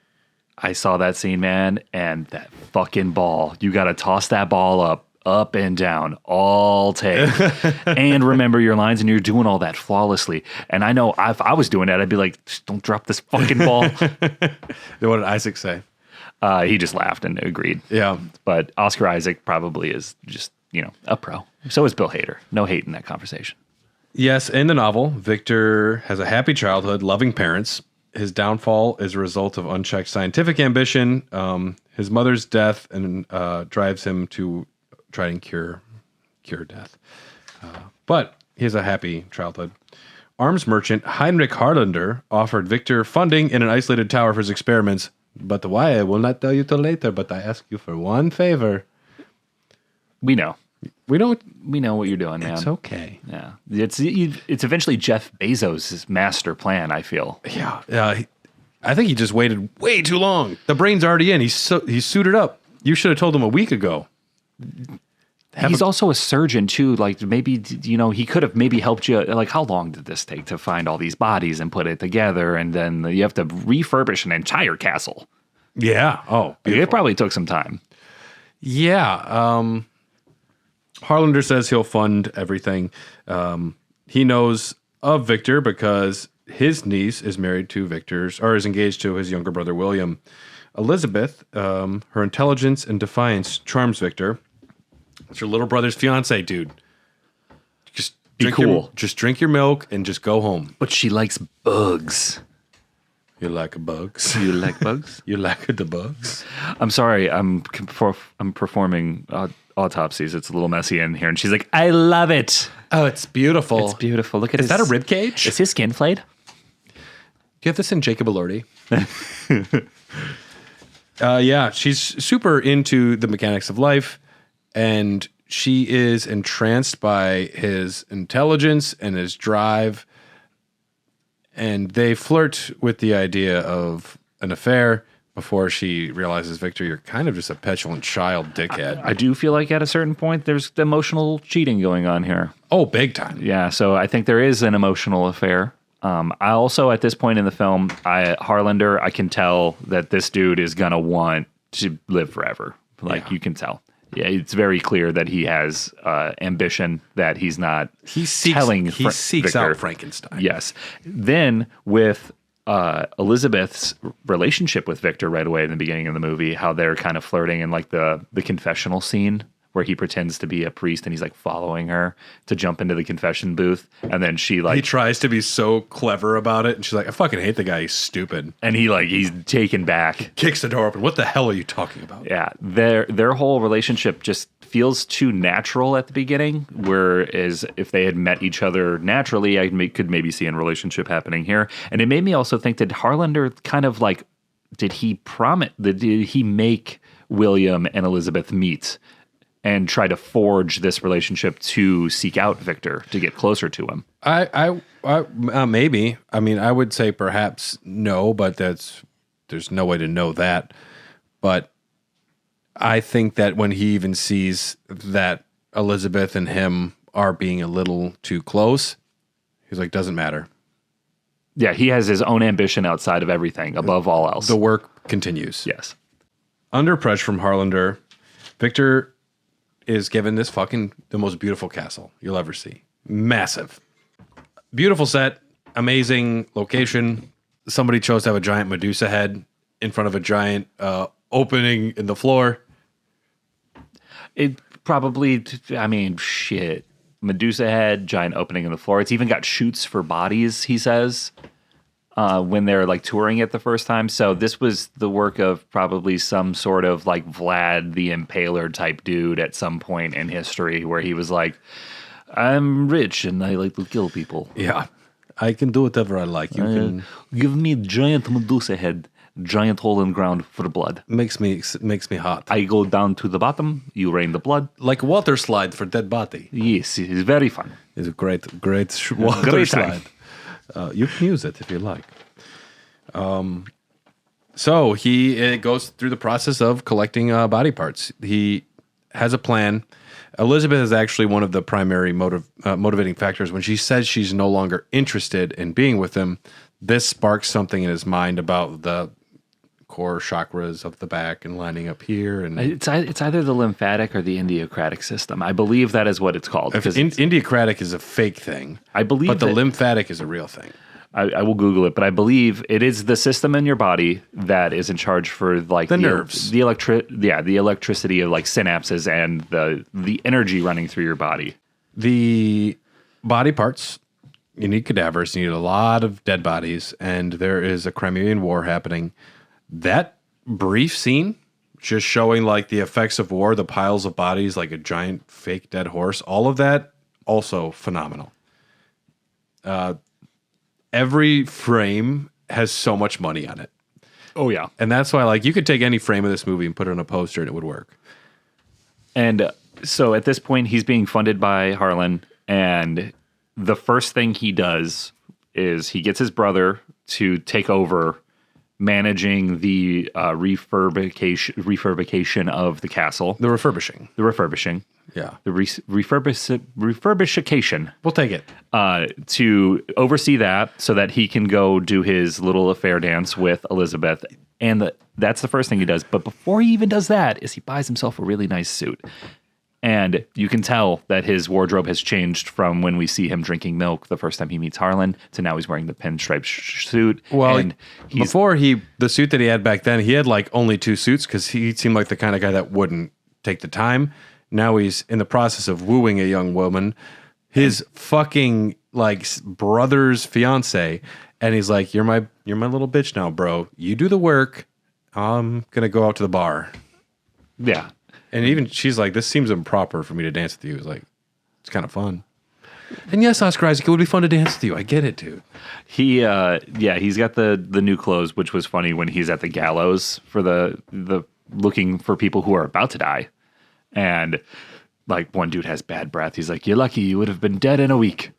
I saw that scene, man, and that fucking ball, you got to toss that ball up and down, all take. And remember your lines, and you're doing all that flawlessly. And I know if I was doing that, I'd be like, just don't drop this fucking ball. What did Isaac say? He just laughed and agreed. Yeah. But Oscar Isaac probably is just, a pro. So is Bill Hader. No hate in that conversation. Yes, in the novel, Victor has a happy childhood, loving parents. His downfall is a result of unchecked scientific ambition. His mother's death and drives him to try and cure death. But he has a happy childhood. Arms merchant Heinrich Harlander offered Victor funding in an isolated tower for his experiments. But why, I will not tell you till later, but I ask you for one favor. We know. We don't. We know what you're doing, man. It's okay. Yeah. It's eventually Jeff Bezos' master plan, I feel. Yeah. I think he just waited way too long. The brain's already in. He's suited up. You should have told him a week ago. He's also a surgeon too. Like maybe, he could have maybe helped you. Like how long did this take to find all these bodies and put it together? And then you have to refurbish an entire castle. Yeah. Oh, beautiful. It probably took some time. Yeah. Harlander says he'll fund everything. He knows of Victor because his niece is married to is engaged to his younger brother, William. Elizabeth, her intelligence and defiance charms Victor. It's your little brother's fiance, dude. Just be cool. Just drink your milk and just go home. But she likes bugs. You like bugs? You like bugs? You like the bugs? I'm sorry. I'm performing autopsies. It's a little messy in here. And she's like, I love it. Oh, it's beautiful. It's beautiful. Look at Is that a rib cage? Is his skin flayed? Do you have this in Jacob Elordi? Yeah, she's super into the mechanics of life, and she is entranced by his intelligence and his drive, and they flirt with the idea of an affair before she realizes, Victor, you're kind of just a petulant child dickhead. I do feel like at a certain point there's emotional cheating going on here. Oh, big time. Yeah, so I think there is an emotional affair. I also, at this point in the film, Harlander, I can tell that this dude is going to want to live forever. You can tell. Yeah, it's very clear that he has ambition, that he's not telling He seeks Victor. out Frankenstein. Yes. Then with Elizabeth's relationship with Victor right away in the beginning of the movie, how they're kind of flirting in like the confessional scene where he pretends to be a priest and he's like following her to jump into the confession booth. And then she He like, tries to be so clever about it, and she's like, I fucking hate the guy. He's stupid. and he's taken back. Kicks the door open. What the hell are you talking about? Yeah. Their whole relationship just feels too natural at the beginning, whereas if they had met each other naturally, could maybe see a relationship happening here. And it made me also think, did Harlander kind of like, did he make William and Elizabeth meet and try to forge this relationship to seek out Victor, to get closer to him? I maybe. I mean, I would say perhaps no, but there's no way to know that. But I think that when he even sees that Elizabeth and him are being a little too close, he's like, doesn't matter. Yeah, he has his own ambition outside of everything, above all else. The work continues. Yes. Under pressure from Harlander, Victor is given the most beautiful castle you'll ever see. Massive. Beautiful set, amazing location. Somebody chose to have a giant Medusa head in front of a giant opening in the floor. It probably, I mean, shit. Medusa head, giant opening in the floor. It's even got chutes for bodies, he says, when they're like touring it the first time. So this was the work of probably some sort of like Vlad the Impaler type dude at some point in history where he was like, I'm rich and I like to kill people. Yeah. I can do whatever I like. You can give me giant Medusa head, giant hole in ground for blood. makes me hot. I go down to the bottom, you rain the blood. Like water slide for dead body. Yes, it's very fun. It's a great water Great slide. You can use it if you like. So he goes through the process of collecting body parts. He has a plan. Elizabeth is actually one of the primary motivating factors. When she says she's no longer interested in being with him, this sparks something in his mind about the core chakras of the back and lining up here. And It's either the lymphatic or the endocritic system. I believe that is what it's called. endocritic is a fake thing. I believe but the that- lymphatic is a real thing. I will Google it, but I believe it is the system in your body that is in charge for like The nerves. the electricity of like synapses and the energy running through your body. The body parts, you need cadavers, you need a lot of dead bodies, and there is a Crimean War happening. That brief scene, just showing like the effects of war, the piles of bodies, like a giant fake dead horse, all of that, also phenomenal. Every frame has so much money on it. Oh yeah. And that's why, like, you could take any frame of this movie and put it on a poster and it would work. And so at this point, he's being funded by Harlan, and the first thing he does is he gets his brother to take over managing the refurbishing of the castle. The refurbishing. The refurbishing. Yeah. The refurbishication. We'll take it. To oversee that so that he can go do his little affair dance with Elizabeth. And that's the first thing he does. But before he even does that is he buys himself a really nice suit. And you can tell that his wardrobe has changed from when we see him drinking milk the first time he meets Harlan to now he's wearing the pinstripe suit. Well, and before the suit that he had back then, he had like only 2 suits because he seemed like the kind of guy that wouldn't take the time. Now he's in the process of wooing a young woman, his fucking like brother's fiance, and he's like, "You're my little bitch now, bro. You do the work. I'm gonna go out to the bar." yeah. And even she's like, "This seems improper for me to dance with you." It's like, it's kind of fun. And yes, Oscar Isaac, it would be fun to dance with you. I get it, dude. He's got the new clothes, which was funny when he's at the gallows for the looking for people who are about to die. And like one dude has bad breath. He's like, "You're lucky. You would have been dead in a week."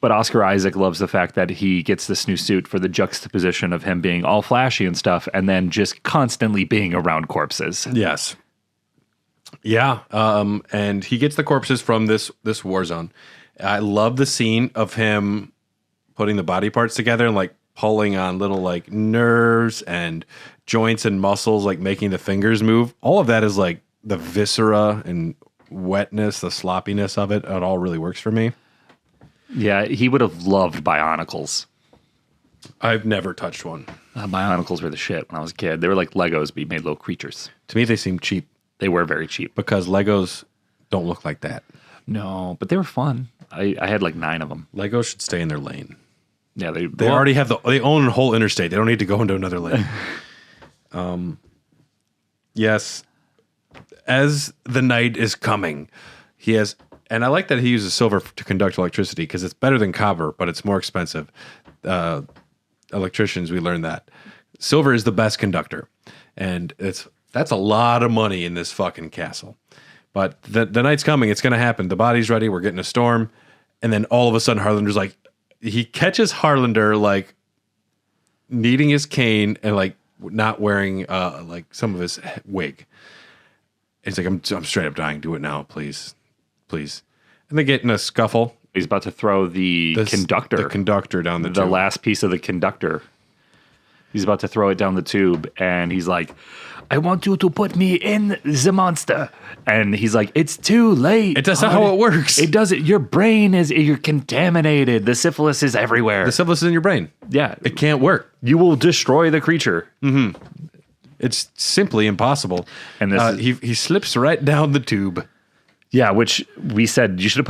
But Oscar Isaac loves the fact that he gets this new suit for the juxtaposition of him being all flashy and stuff and then just constantly being around corpses. Yes. Yeah. And he gets the corpses from this war zone. I love the scene of him putting the body parts together and like pulling on little like nerves and joints and muscles, like making the fingers move. All of that is like the viscera and wetness, the sloppiness of it. It all really works for me. Yeah, he would have loved Bionicles. I've never touched one. Bionicles were the shit when I was a kid. They were like Legos, but you made little creatures. To me, they seem cheap. They were very cheap. because Legos don't look like that. No, but they were fun. I had like 9 of them. Legos should stay in their lane. Yeah, They already have they own a whole interstate. They don't need to go into another lane. Yes. As the night is coming, he has, and I like that he uses silver to conduct electricity because it's better than copper, but it's more expensive. Electricians, we learned that silver is the best conductor, and that's a lot of money in this fucking castle. But the night's coming; it's going to happen. The body's ready. We're getting a storm, and then all of a sudden, Harlander's like, he catches Harlander like needing his cane and like not wearing like some of his wig. He's like, I'm straight up dying. Do it now, please, please. And they get in a scuffle. He's about to throw the conductor down the the tube. last piece of the conductor. He's about to throw it down the tube, and he's like, I want you to put me in the monster. And he's like, it's too late. That's not how it works. It doesn't. You're contaminated. The syphilis is everywhere. The syphilis is in your brain. Yeah. It can't work. You will destroy the creature. It's simply impossible. And this he slips right down the tube. Yeah, which we said you should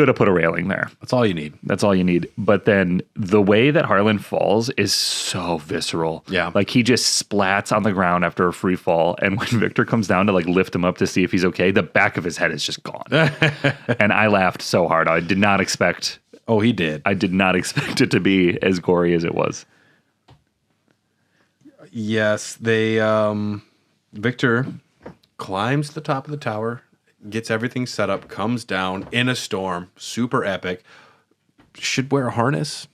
have put a railing there. That's all you need. That's all you need. But then the way that Harlan falls is so visceral. Yeah. Like he just splats on the ground after a free fall. And when Victor comes down to like lift him up to see if he's okay, the back of his head is just gone. And I laughed so hard. I did not expect. Oh, he did. I did not expect it to be as gory as it was. Yes, they Victor climbs the top of the tower, gets everything set up, comes down in a storm, super epic. Should wear a harness.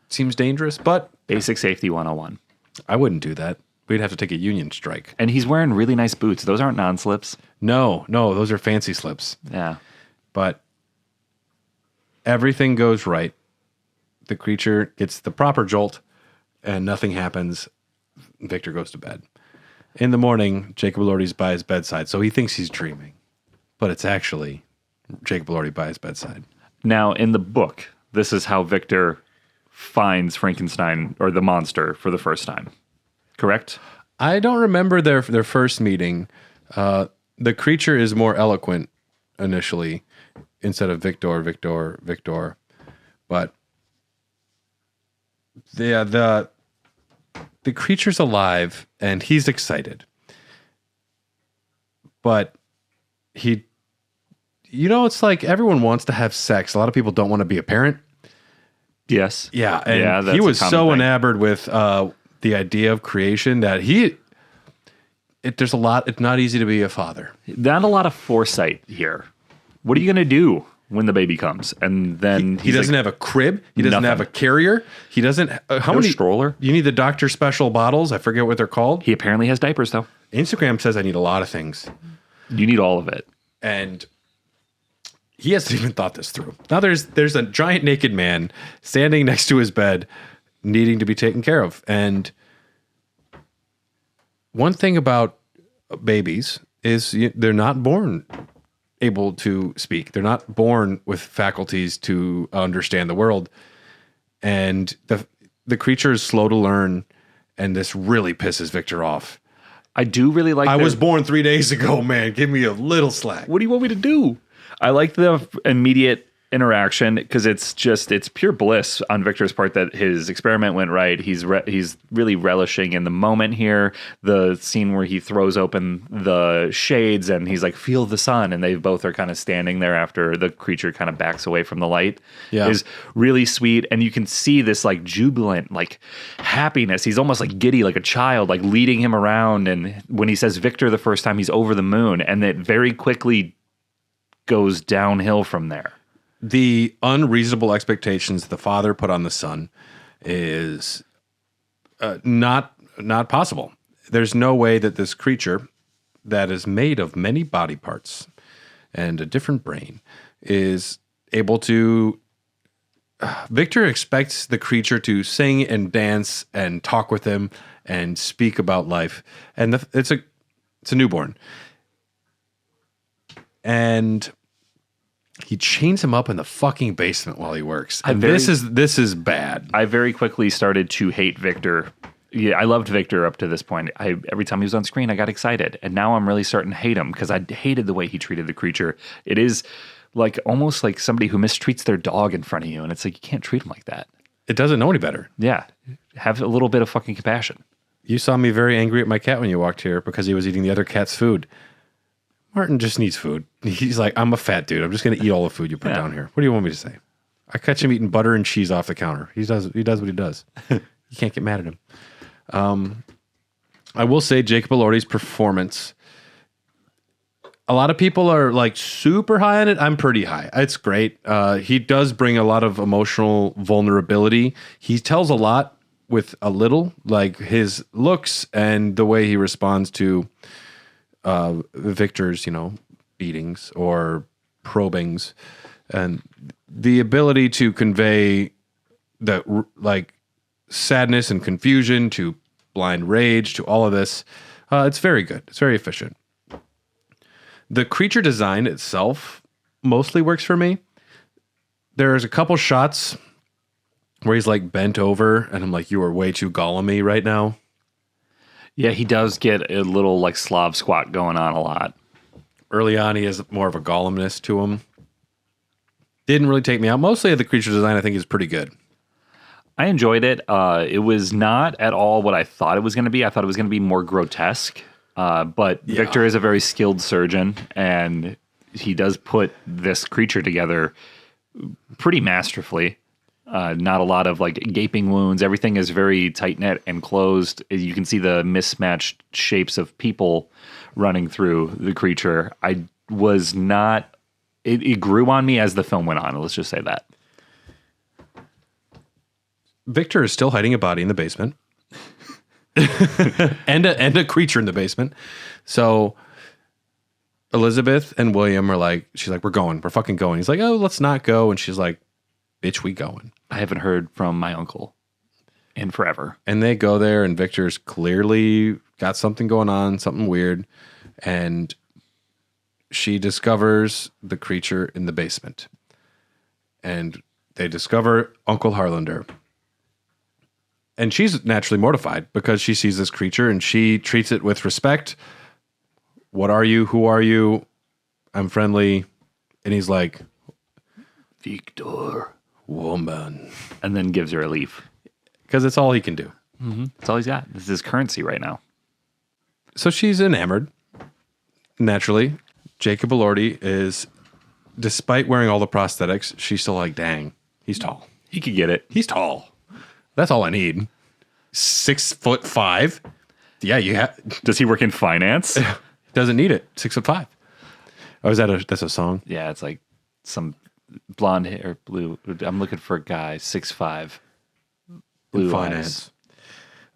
Seems dangerous, but Basic safety 101. I wouldn't do that. We'd have to take a union strike. And he's wearing really nice boots. Those aren't non-slips. No, those are fancy slips. Yeah. But everything goes right. The creature gets the proper jolt, and nothing happens. Victor goes to bed. In the morning, Jacob Elordi's by his bedside, so he thinks he's dreaming. But it's actually Jacob Elordi by his bedside. Now, in the book, this is how Victor finds Frankenstein or the monster for the first time. Correct? I don't remember their first meeting. The creature is more eloquent initially instead of Victor. But the creature's alive and he's excited. But it's like everyone wants to have sex. A lot of people don't want to be a parent. Yes. Yeah, and that's he a was common so thing. enamored with the idea of creation that there's a lot. It's not easy to be a father. Not a lot of foresight here. What are you going to do when the baby comes? And then He doesn't have a crib. He doesn't have a carrier. He doesn't. How No many stroller? You need the doctor special bottles. I forget what they're called. He apparently has diapers, though. Instagram says I need a lot of things, You need all of it. and he hasn't even thought this through. Now there's a giant naked man standing next to his bed, needing to be taken care of. And one thing about babies is they're not born able to speak. They're not born with faculties to understand the world. And the creature is slow to learn, and this really pisses Victor off. I do really like I was born 3 days ago, man. Give me a little slack. What do you want me to do? I like the immediate interaction because it's pure bliss on Victor's part that his experiment went right. He's really relishing in the moment here. The scene where he throws open the shades and he's like, feel the sun, and they both are kind of standing there after the creature kind of backs away from the light. Yeah. Is really sweet, and you can see this like jubilant like happiness. He's almost like giddy, like a child, like leading him around. And when he says Victor the first time, he's over the moon, and it very quickly goes downhill from there. The unreasonable expectations the father put on the son is not possible. There's no way that this creature that is made of many body parts and a different brain is able to. Victor expects the creature to sing and dance and talk with him and speak about life, and it's a newborn, and he chains him up in the fucking basement while he works. And this is bad. I very quickly started to hate Victor Yeah, I loved Victor up to this point. Every time he was on screen, I got excited. And now I'm really starting to hate him because I hated the way he treated the creature. It is like almost like somebody who mistreats their dog in front of you. And it's like, you can't treat him like that. It doesn't know any better. Yeah. Have a little bit of fucking compassion. You saw me very angry at my cat when you walked here because he was eating the other cat's food. Martin just needs food. He's like, I'm a fat dude. I'm just going to eat all the food you put down here. What do you want me to say? I catch him eating butter and cheese off the counter. He does what he does. You can't get mad at him. I will say Jacob Elordi's performance. A lot of people are like super high on it. I'm pretty high. It's great. He does bring a lot of emotional vulnerability. He tells a lot with a little, like his looks and the way he responds to Victor's, beatings or probings, and the ability to convey the like sadness and confusion to blind rage to all of this. It's very good. It's very efficient. The creature design itself mostly works for me. There's a couple shots where he's like bent over and I'm like, you are way too Gollum-y right now. Yeah, he does get a little like Slav squat going on a lot. Early on, he has more of a Gollumness to him. Didn't really take me out. Mostly the creature design I think is pretty good. I enjoyed it. It was not at all what I thought it was going to be. I thought it was going to be more grotesque. But yeah. Victor is a very skilled surgeon, and he does put this creature together pretty masterfully. Not a lot of like gaping wounds. Everything is very tight knit and closed. You can see the mismatched shapes of people running through the creature. I was not. It grew on me as the film went on. Let's just say that. Victor is still hiding a body in the basement. and a creature in the basement. So Elizabeth and William are like, she's like, we're fucking going. He's like, oh, let's not go. And she's like, bitch, we going. I haven't heard from my uncle in forever. And they go there and Victor's clearly got something going on, something weird. And she discovers the creature in the basement. And they discover Uncle Harlander. And she's naturally mortified because she sees this creature and she treats it with respect. What are you? Who are you? I'm friendly. And he's like, Victor, woman. And then gives her a leaf. Because it's all he can do. Mm-hmm. That's all he's got. This is his currency right now. So she's enamored. Naturally. Jacob Elordi is, despite wearing all the prosthetics, she's still like, dang, he's tall. He could get it. He's tall. That's all I need. 6'5". Yeah, Does he work in finance? Doesn't need it. 6'5". Oh, that's a song? Yeah, it's like some blonde hair, blue. I'm looking for a guy, 6'5", blue finance.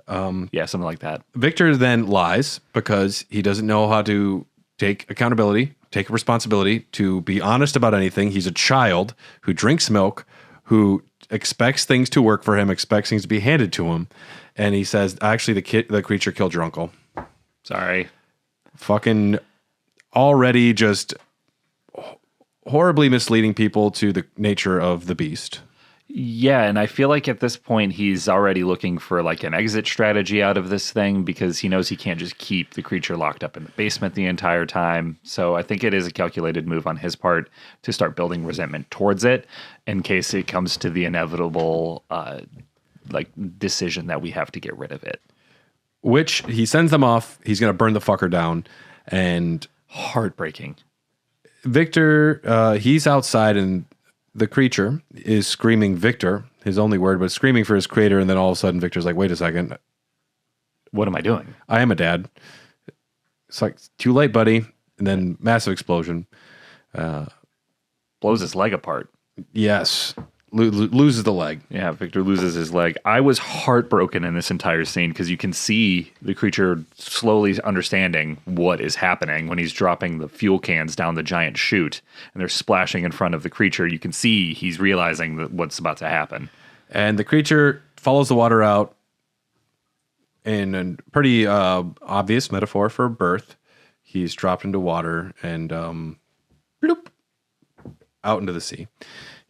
Yeah, something like that. Victor then lies because he doesn't know how to take accountability, take responsibility, to be honest about anything. He's a child who drinks milk, who expects things to work for him, expects things to be handed to him. And he says, actually, the creature killed your uncle. Sorry. Fucking already just horribly misleading people to the nature of the beast. Yeah, and I feel like at this point he's already looking for like an exit strategy out of this thing because he knows he can't just keep the creature locked up in the basement the entire time. So I think it is a calculated move on his part to start building resentment towards it in case it comes to the inevitable decision that we have to get rid of it. Which he sends them off. He's going to burn the fucker down. And heartbreaking. Victor, he's outside and the creature is screaming Victor, his only word, but screaming for his creator. And then all of a sudden Victor's like, wait a second. What am I doing? I am a dad. It's like, too late, buddy. And then massive explosion. Blows his leg apart. Yes. Loses the leg. Yeah, Victor loses his leg. I was heartbroken in this entire scene because you can see the creature slowly understanding what is happening when he's dropping the fuel cans down the giant chute and they're splashing in front of the creature. You can see he's realizing that what's about to happen. And the creature follows the water out in a pretty obvious metaphor for birth. He's dropped into water and bloop, out into the sea.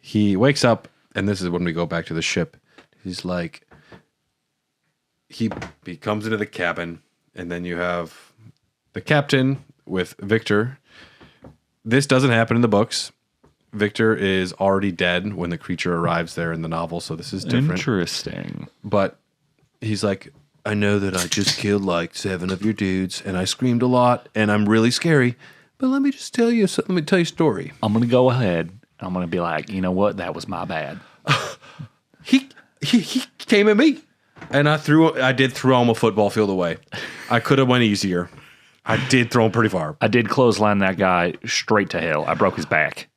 He wakes up, and this is when we go back to the ship. He's like, he comes into the cabin, and then you have the captain with Victor. This doesn't happen in the books. Victor is already dead when the creature arrives there in the novel, so this is different. Interesting. But he's like, I know that I just killed like 7 of your dudes, and I screamed a lot, and I'm really scary. But let me tell you a story. I'm going to go ahead. I'm going to be like, you know what? That was my bad. He came at me, and I did throw him a football field away. I could have went easier. I did throw him pretty far. I did clothesline that guy straight to hell. I broke his back.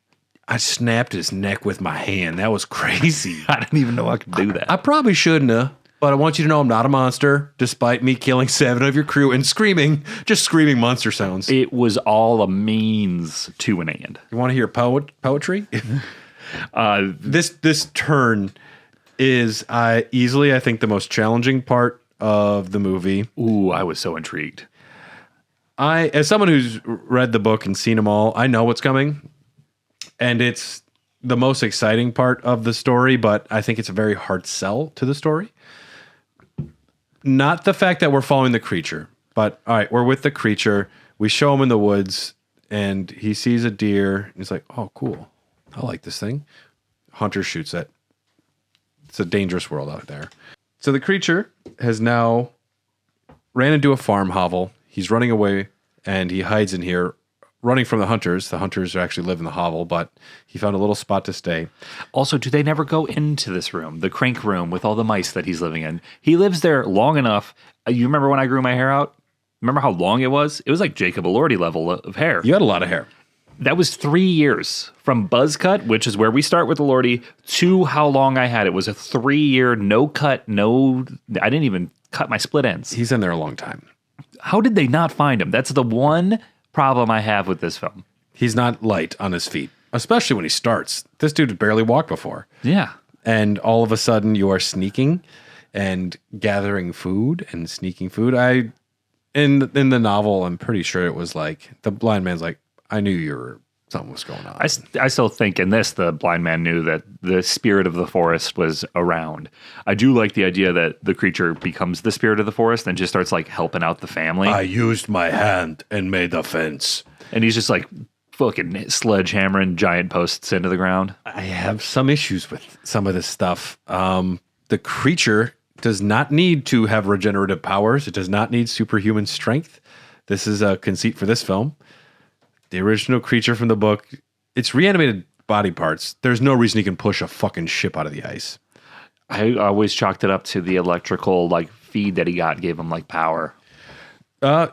I snapped his neck with my hand. That was crazy. I didn't even know I could do that. I probably shouldn't have, but I want you to know I'm not a monster, despite me killing 7 of your crew and just screaming monster sounds. It was all a means to an end. You want to hear poetry? This turn is easily, I think, the most challenging part of the movie. Ooh, I was so intrigued. As someone who's read the book and seen them all, I know what's coming. And it's the most exciting part of the story, but I think it's a very hard sell to the story. Not the fact that we're following the creature, but all right, we're with the creature. We show him in the woods, and he sees a deer. And he's like, oh, cool. I like this thing. Hunter shoots it. It's a dangerous world out there. So the creature has now ran into a farm hovel. He's running away, and he hides in here, running from the hunters. The hunters actually live in the hovel, but he found a little spot to stay. Also, do they never go into this room, the crank room with all the mice that he's living in? He lives there long enough. You remember when I grew my hair out? Remember how long it was? It was like Jacob Elordi level of hair. You had a lot of hair. That was 3 years from buzz cut, which is where we start with Elordi, to how long I had. It was a 3-year no cut, I didn't even cut my split ends. He's in there a long time. How did they not find him? That's the one problem I have with this film. He's not light on his feet, especially when he starts. This dude had barely walked before. Yeah. And all of a sudden you are sneaking and gathering food and sneaking food. In the novel, I'm pretty sure it was like the blind man's like, I knew something was going on. I still think in this, the blind man knew that the spirit of the forest was around. I do like the idea that the creature becomes the spirit of the forest and just starts like helping out the family. I used my hand and made a fence. And he's just like fucking sledgehammering giant posts into the ground. I have some issues with some of this stuff. The creature does not need to have regenerative powers. It does not need superhuman strength. This is a conceit for this film. The original creature from the book, it's reanimated body parts. There's no reason he can push a fucking ship out of the ice. I always chalked it up to the electrical like feed that he got gave him like power. Go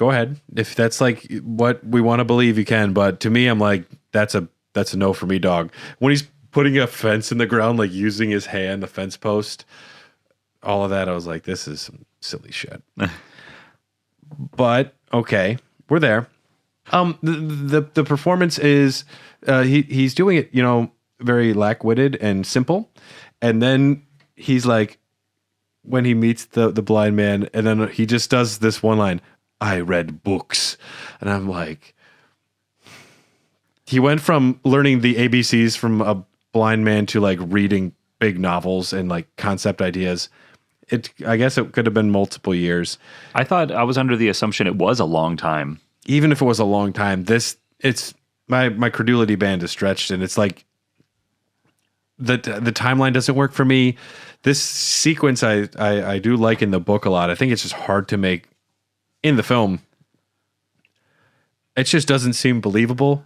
ahead. If that's like what we want to believe, you can. But to me, I'm like, that's a no for me, dog. When he's putting a fence in the ground, like using his hand, the fence post, all of that, I was like, this is some silly shit. But okay. We're there. The performance is he's doing it, very lack-witted and simple. And then he's like, when he meets the blind man, and then he just does this one line, I read books. And I'm like, he went from learning the ABCs from a blind man to like reading big novels and like concept ideas. I guess it could have been multiple years. I thought I was under the assumption it was a long time. Even if it was a long time, it's my credulity band is stretched, and it's like the timeline doesn't work for me. This sequence I do like in the book a lot. I think it's just hard to make in the film. It just doesn't seem believable.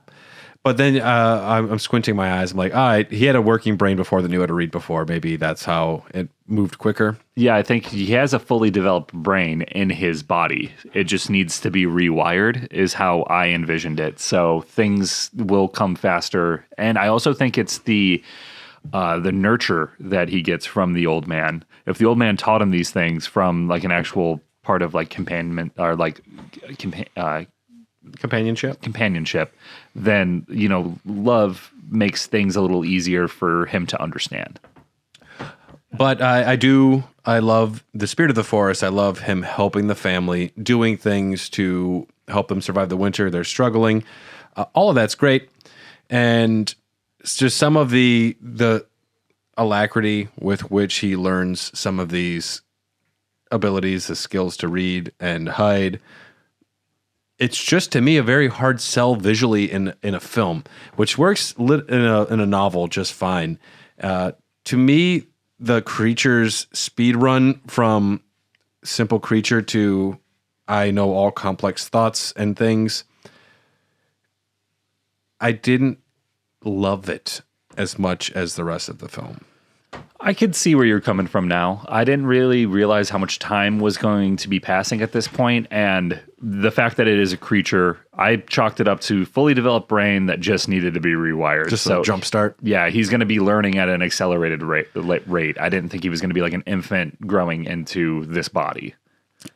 But then I'm squinting my eyes. I'm like, all right, he had a working brain before that knew how to read before. Maybe that's how it moved quicker. Yeah, I think he has a fully developed brain in his body. It just needs to be rewired is how I envisioned it. So things will come faster. And I also think it's the nurture that he gets from the old man. If the old man taught him these things from like an actual part of like companionment or like companionship, then love makes things a little easier for him to understand. But I love the spirit of the forest. I love him helping the family, doing things to help them survive the winter. They're struggling. All of that's great. And it's just some of the alacrity with which he learns some of these abilities, the skills to read and hide. It's just, to me, a very hard sell visually in a film, which works in a novel just fine. To me, the creature's speed run from simple creature to I know all complex thoughts and things, I didn't love it as much as the rest of the film. I could see where you're coming from now. I didn't really realize how much time was going to be passing at this point, and the fact that it is a creature, I chalked it up to fully developed brain that just needed to be rewired. Just a jump start. Yeah, he's going to be learning at an accelerated rate. I didn't think he was going to be like an infant growing into this body.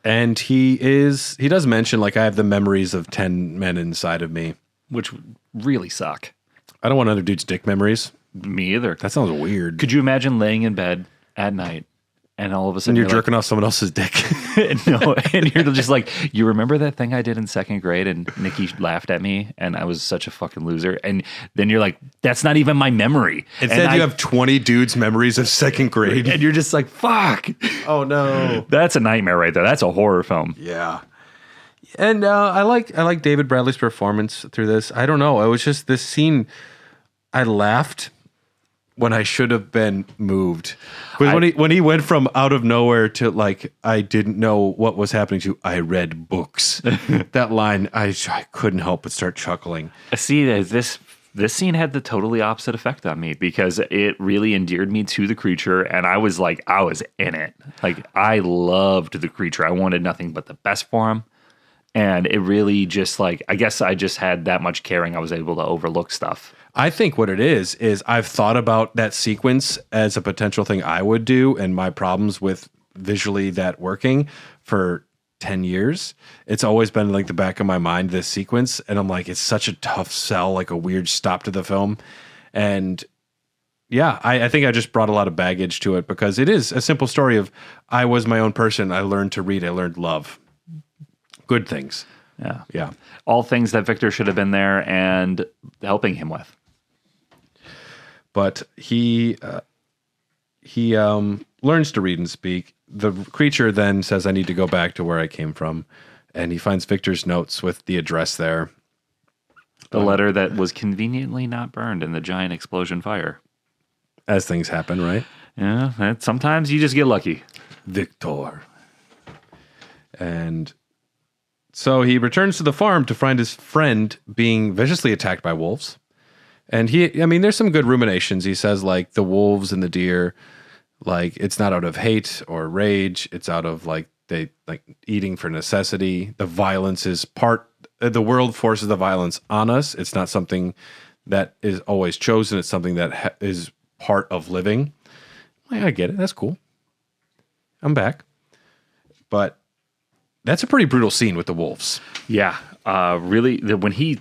And he does mention, like, I have the memories of 10 men inside of me. Which really suck. I don't want other dudes' dick memories. Me either. That sounds weird. Could you imagine laying in bed at night and all of a sudden you're jerking off someone else's dick? No, and you're just like, you remember that thing I did in second grade and Nikki laughed at me and I was such a fucking loser? And then you're like, that's not even my memory. Instead, you have 20 dudes' memories of second grade. And you're just like, fuck. Oh, no. That's a nightmare right there. That's a horror film. Yeah. And I like David Bradley's performance through this. I don't know. It was just this scene. I laughed when I should have been moved. When he went from out of nowhere to, like, I didn't know what was happening, to I read books. That line, I couldn't help but start chuckling. See, this scene had the totally opposite effect on me because it really endeared me to the creature, and I was in it. Like, I loved the creature. I wanted nothing but the best for him. And it really just, like, I guess I just had that much caring. I was able to overlook stuff. I think what it is I've thought about that sequence as a potential thing I would do, and my problems with visually that working for 10 years. It's always been like the back of my mind, this sequence. And I'm like, it's such a tough sell, like a weird stop to the film. And yeah, I think I just brought a lot of baggage to it because it is a simple story of I was my own person. I learned to read. I learned love. Good things. Yeah. Yeah. All things that Victor should have been there and helping him with. But he learns to read and speak. The creature then says, I need to go back to where I came from. And he finds Victor's notes with the address there. The letter that was conveniently not burned in the giant explosion fire. As things happen, right? Yeah, sometimes you just get lucky. Victor. And so he returns to the farm to find his friend being viciously attacked by wolves. And there's some good ruminations. He says, like, the wolves and the deer, like, it's not out of hate or rage. It's out of, like, they like eating for necessity. The violence is the world forces the violence on us. It's not something that is always chosen. It's something that is part of living. I get it. That's cool. I'm back. But that's a pretty brutal scene with the wolves. Yeah. Really, when he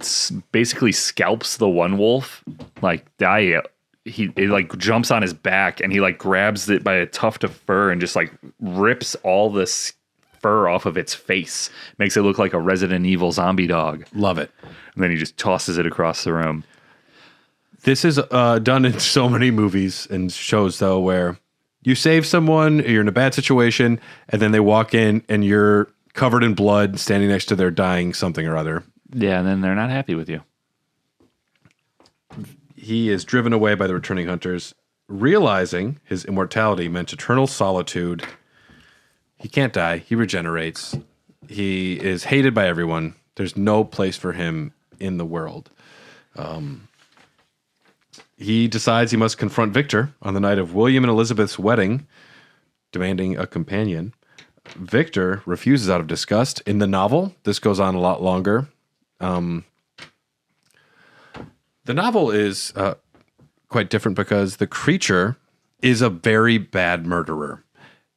basically scalps the one wolf, like, it like jumps on his back and he like grabs it by a tuft of fur and just like rips all this fur off of its face. Makes it look like a Resident Evil zombie dog. Love it. And then he just tosses it across the room. This is done in so many movies and shows, though, where you save someone, you're in a bad situation, and then they walk in and you're covered in blood, standing next to their dying something or other. Yeah, and then they're not happy with you. He is driven away by the returning hunters, realizing his immortality meant eternal solitude. He can't die. He regenerates. He is hated by everyone. There's no place for him in the world. He decides he must confront Victor on the night of William and Elizabeth's wedding, demanding a companion. Victor refuses out of disgust. In the novel, this goes on a lot longer. The novel is quite different because the creature is a very bad murderer.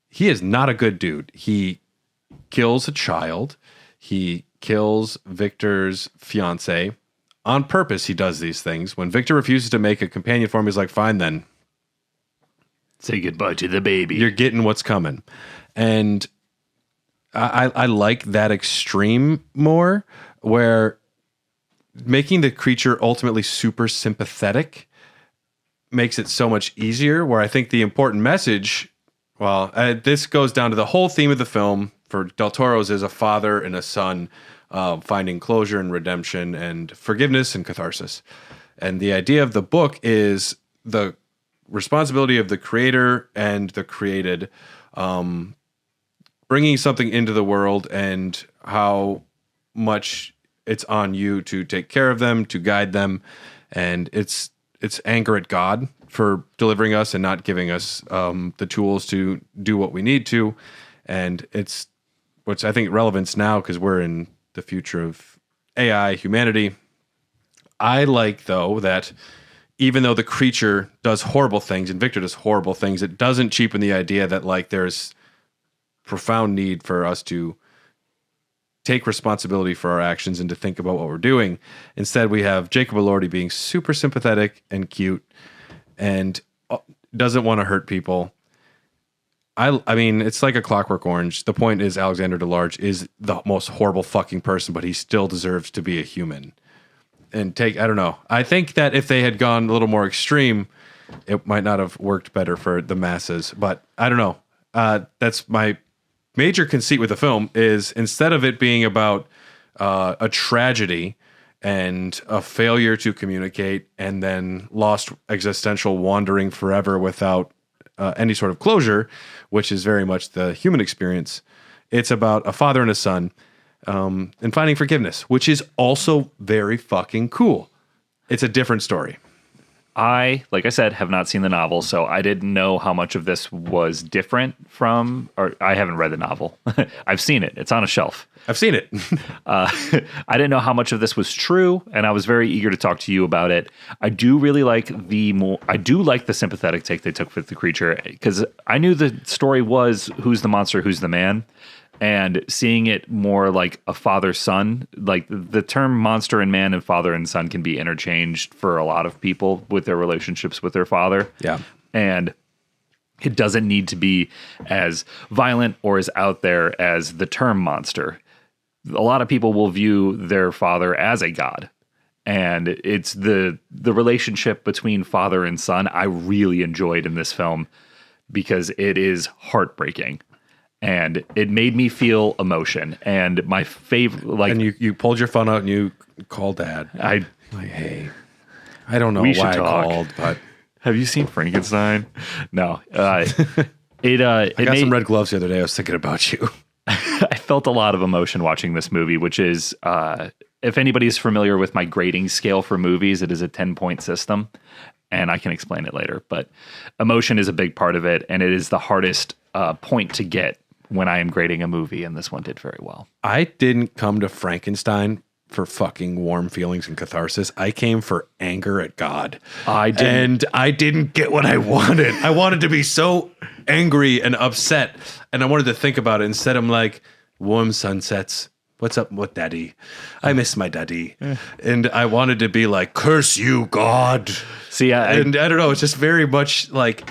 He is not a good dude. He kills a child. He kills Victor's fiance. On purpose, he does these things. When Victor refuses to make a companion for him, he's like, fine then. Say goodbye to the baby. You're getting what's coming. And I like that extreme more, where making the creature ultimately super sympathetic makes it so much easier, where I think the important message, this goes down to the whole theme of the film for Del Toro's is a father and a son finding closure and redemption and forgiveness and catharsis. And the idea of the book is the responsibility of the creator and the created, bringing something into the world and how much it's on you to take care of them, to guide them. And it's anger at God for delivering us and not giving us the tools to do what we need to. And it's what's I think relevance now because we're in the future of AI, humanity. I like, though, that even though the creature does horrible things and Victor does horrible things, it doesn't cheapen the idea that like there's profound need for us to take responsibility for our actions and to think about what we're doing. Instead, we have Jacob Elordi being super sympathetic and cute and doesn't want to hurt people. I mean, it's like a Clockwork Orange. The point is Alexander DeLarge is the most horrible fucking person, but he still deserves to be a human. And I don't know. I think that if they had gone a little more extreme, it might not have worked better for the masses. But I don't know. That's my major conceit with the film is instead of it being about a tragedy and a failure to communicate and then lost existential wandering forever without any sort of closure, which is very much the human experience, it's about a father and a son and finding forgiveness, which is also very fucking cool. It's a different story. Like I said, have not seen the novel, so I didn't know how much of this was different from, or I haven't read the novel. I've seen it. It's on a shelf. I've seen it. I didn't know how much of this was true, and I was very eager to talk to you about it. I do really like the sympathetic take they took with the creature, because I knew the story was who's the monster, who's the man. And seeing it more like a father-son, like the term monster and man and father and son can be interchanged for a lot of people with their relationships with their father. Yeah. And it doesn't need to be as violent or as out there as the term monster. A lot of people will view their father as a god. And it's the relationship between father and son I really enjoyed in this film because it is heartbreaking. And it made me feel emotion. And my favorite, like, and you pulled your phone out and you called Dad. Hey, I don't know why I called, but have you seen Frankenstein? No. I got some red gloves the other day. I was thinking about you. I felt a lot of emotion watching this movie, which is, if anybody's familiar with my grading scale for movies, it is a 10-point system. And I can explain it later. But emotion is a big part of it. And it is the hardest point to get when I am grading a movie, and this one did very well. I didn't come to Frankenstein for fucking warm feelings and catharsis. I came for anger at God. I didn't get what I wanted. I wanted to be so angry and upset, and I wanted to think about it. Instead, I'm like, warm sunsets. What's up with Daddy? I miss my daddy. And I wanted to be like, curse you, God. See, I don't know. It's just very much like...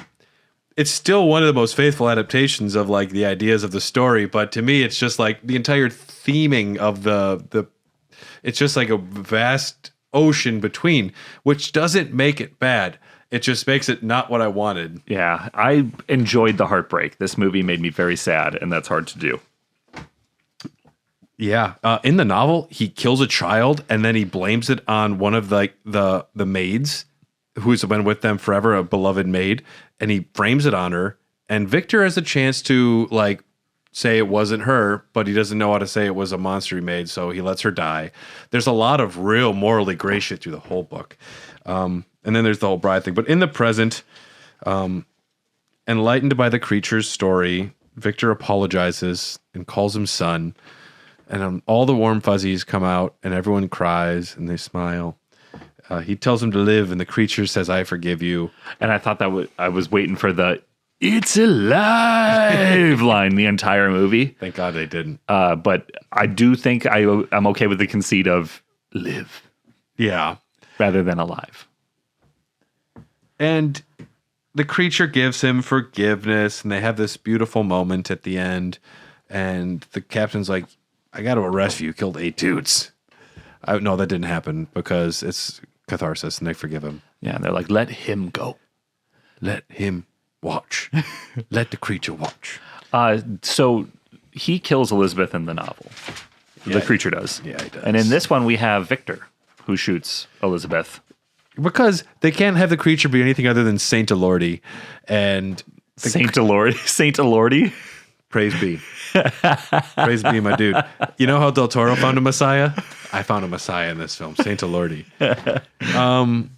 It's still one of the most faithful adaptations of like the ideas of the story, but to me, it's just like the entire theming of the. It's just like a vast ocean between, which doesn't make it bad. It just makes it not what I wanted. Yeah, I enjoyed the heartbreak. This movie made me very sad, and that's hard to do. Yeah, in the novel, he kills a child and then he blames it on one of like the maids who's been with them forever, a beloved maid. And he frames it on her, and Victor has a chance to like say it wasn't her, but he doesn't know how to say it was a monster he made, so he lets her die. There's a lot of real morally gray shit through the whole book. And then there's the whole bride thing. But in the present, enlightened by the creature's story, Victor apologizes and calls him son. And all the warm fuzzies come out, and everyone cries, and they smile. He tells him to live, and the creature says, I forgive you. And I thought I was waiting for the, it's alive line the entire movie. Thank God they didn't. But I do think I'm okay with the conceit of live. Yeah. Rather than alive. And the creature gives him forgiveness, and they have this beautiful moment at the end. And the captain's like, I got to arrest you. You killed 8 dudes. No, that didn't happen because it's catharsis and they forgive him. Yeah, and they're like, let him go. Let him watch. Let the creature watch. So he kills Elizabeth in the novel. The creature does. Yeah, he does. And in this one, we have Victor, who shoots Elizabeth. Because they can't have the creature be anything other than Saint Elordi. And Saint Elordi? Saint Elordi? praise be. Praise be, my dude. You know how Del Toro found a Messiah? I found a Messiah in this film, Saint Elordi. I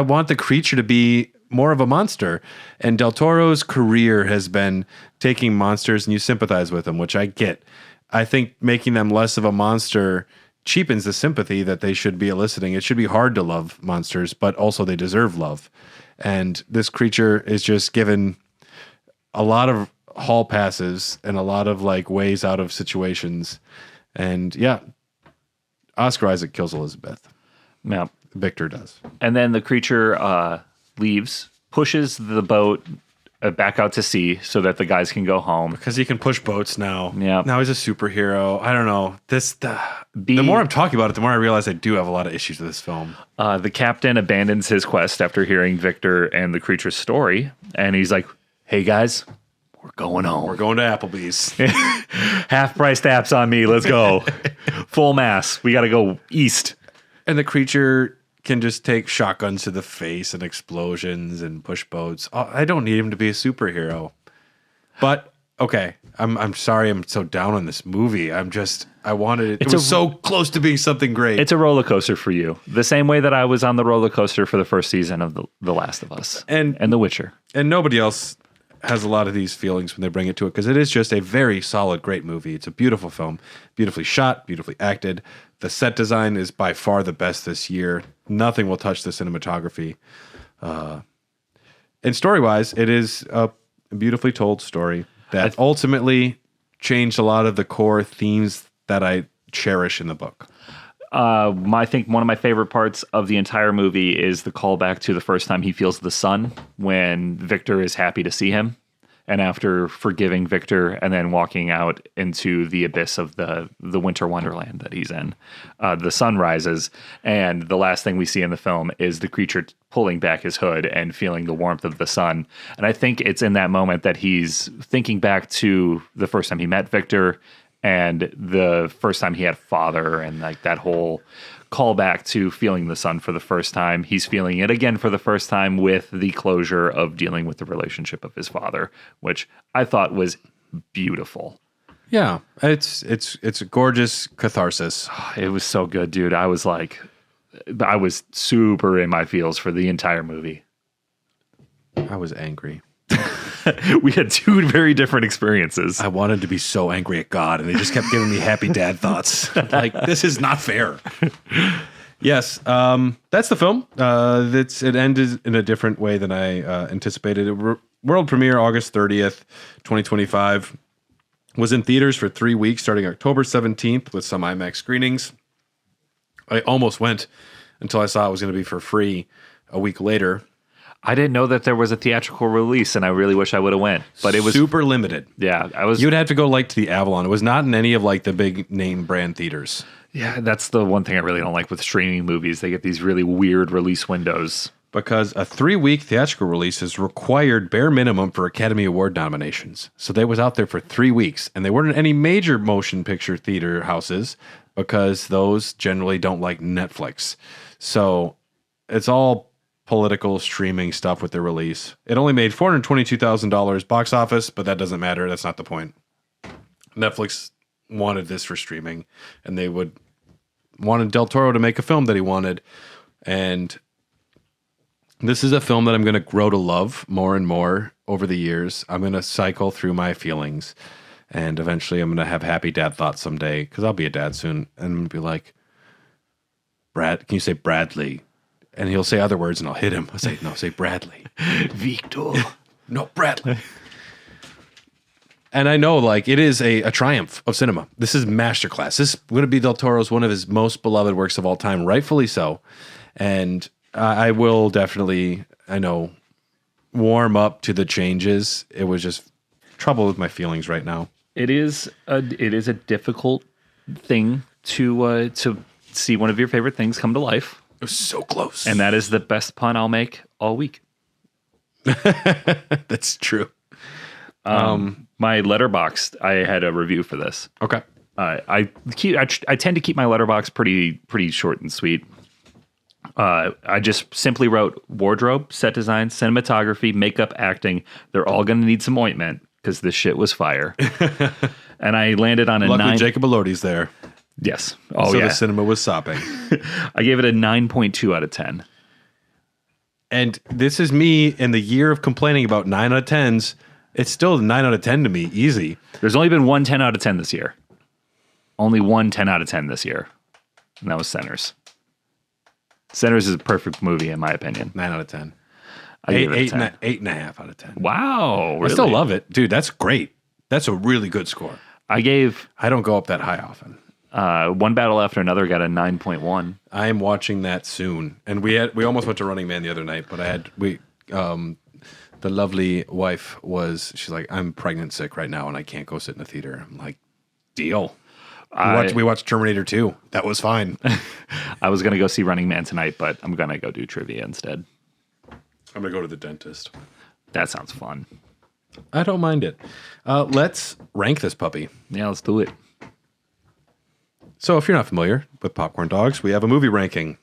want the creature to be more of a monster. And Del Toro's career has been taking monsters and you sympathize with them, which I get. I think making them less of a monster cheapens the sympathy that they should be eliciting. It should be hard to love monsters, but also they deserve love. And this creature is just given a lot of hall passes and a lot of like ways out of situations. And yeah, Oscar Isaac kills Elizabeth. Yeah. Victor does. And then the creature leaves, pushes the boat back out to sea so that the guys can go home. Because he can push boats now. Yeah. Now he's a superhero. I don't know. The more I'm talking about it, the more I realize I do have a lot of issues with this film. The captain abandons his quest after hearing Victor and the creature's story. And he's like, hey, guys, we're going home. We're going to Applebee's. Half-priced apps on me. Let's go. Full mass. We got to go east. And the creature can just take shotguns to the face and explosions and push boats. I don't need him to be a superhero. But okay, I'm sorry I'm so down on this movie. I wanted it. It was so close to being something great. It's a roller coaster for you. The same way that I was on the roller coaster for the first season of The Last of Us and The Witcher. And nobody else has a lot of these feelings when they bring it to it because it is just a very solid, great movie. It's a beautiful film, beautifully shot, beautifully acted. The set design is by far the best this year. Nothing will touch the cinematography. And story-wise, it is a beautifully told story that ultimately changed a lot of the core themes that I cherish in the book. I think one of my favorite parts of the entire movie is the callback to the first time he feels the sun when Victor is happy to see him. And after forgiving Victor and then walking out into the abyss of the winter wonderland that he's in, the sun rises. And the last thing we see in the film is the creature pulling back his hood and feeling the warmth of the sun. And I think it's in that moment that he's thinking back to the first time he met Victor and the first time he had a father and like that whole callback to feeling the sun for the first time. He's feeling it again for the first time with the closure of dealing with the relationship of his father, which I thought was beautiful. Yeah, it's a gorgeous catharsis. It was so good, dude. I was super in my feels for the entire movie. I was angry. We had two very different experiences. I wanted to be so angry at God, and they just kept giving me happy dad thoughts. Like, this is not fair. Yes, that's the film. It ended in a different way than I anticipated. World premiere August 30th, 2025. Was in theaters for 3 weeks, starting October 17th with some IMAX screenings. I almost went until I saw it was going to be for free a week later. I didn't know that there was a theatrical release, and I really wish I would have went. But it was super limited. Yeah, You'd have to go like to the Avalon. It was not in any of like the big name brand theaters. Yeah, that's the one thing I really don't like with streaming movies. They get these really weird release windows. Because a 3-week theatrical release is required bare minimum for Academy Award nominations. So they was out there for 3 weeks, and they weren't in any major motion picture theater houses because those generally don't like Netflix. So it's all political streaming stuff with the release. It only made $422,000 box office, but that doesn't matter. That's not the point. Netflix wanted this for streaming, and they wanted Del Toro to make a film that he wanted. And this is a film that I'm going to grow to love more and more over the years. I'm going to cycle through my feelings, and eventually I'm going to have happy dad thoughts someday, because I'll be a dad soon, and I'm going to be like, Brad, can you say Bradley? And he'll say other words, and I'll hit him. I'll say, no, say Bradley. Victor. No, Bradley. And I know, like, it is a triumph of cinema. This is masterclass. This is going to be Del Toro's one of his most beloved works of all time, rightfully so. And I will definitely, I know, warm up to the changes. It was just trouble with my feelings right now. It is a difficult thing to see one of your favorite things come to life. It was so close. And that is the best pun I'll make all week. That's true. My letterbox, I had a review for this. Okay. I tend to keep my letterbox pretty short and sweet. I just simply wrote wardrobe, set design, cinematography, makeup, acting. They're all going to need some ointment because this shit was fire. And I landed on a Luckily, 9. Jacob Elordi's there. Yes. Oh, So yeah. the cinema was sopping. I gave it a 9.2 out of 10. And this is me in the year of complaining about 9 out of 10s. It's still 9 out of 10 to me. Easy. There's only been one 10 out of 10 this year. Only one 10 out of 10 this year. And that was Sinners. Sinners is a perfect movie, in my opinion. 9 out of 10. I gave it a 10. 8.5 out of 10. Wow. Really? I still love it. Dude, that's great. That's a really good score. I gave I don't go up that high often. One Battle After Another got a 9.1. I am watching that soon. And we almost went to Running Man the other night, but the lovely wife she's like, I'm pregnant sick right now and I can't go sit in a theater. I'm like, deal. We watched Terminator 2. That was fine. I was going to go see Running Man tonight, but I'm going to go do trivia instead. I'm going to go to the dentist. That sounds fun. I don't mind it. Let's rank this puppy. Yeah, let's do it. So if you're not familiar with Popcorn Dogs, we have a movie ranking.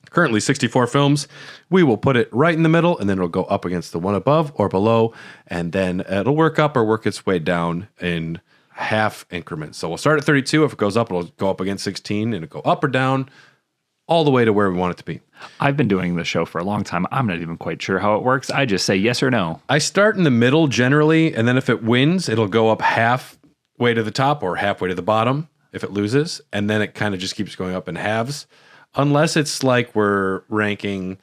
Currently 64 films. We will put it right in the middle, and then it'll go up against the one above or below, and then it'll work up or work its way down in half increments. So we'll start at 32. If it goes up, it'll go up against 16, and it'll go up or down all the way to where we want it to be. I've been doing this show for a long time. I'm not even quite sure how it works. I just say yes or no. I start in the middle generally, and then if it wins, it'll go up halfway to the top or halfway to the bottom if it loses, and then it kind of just keeps going up in halves. Unless it's like we're ranking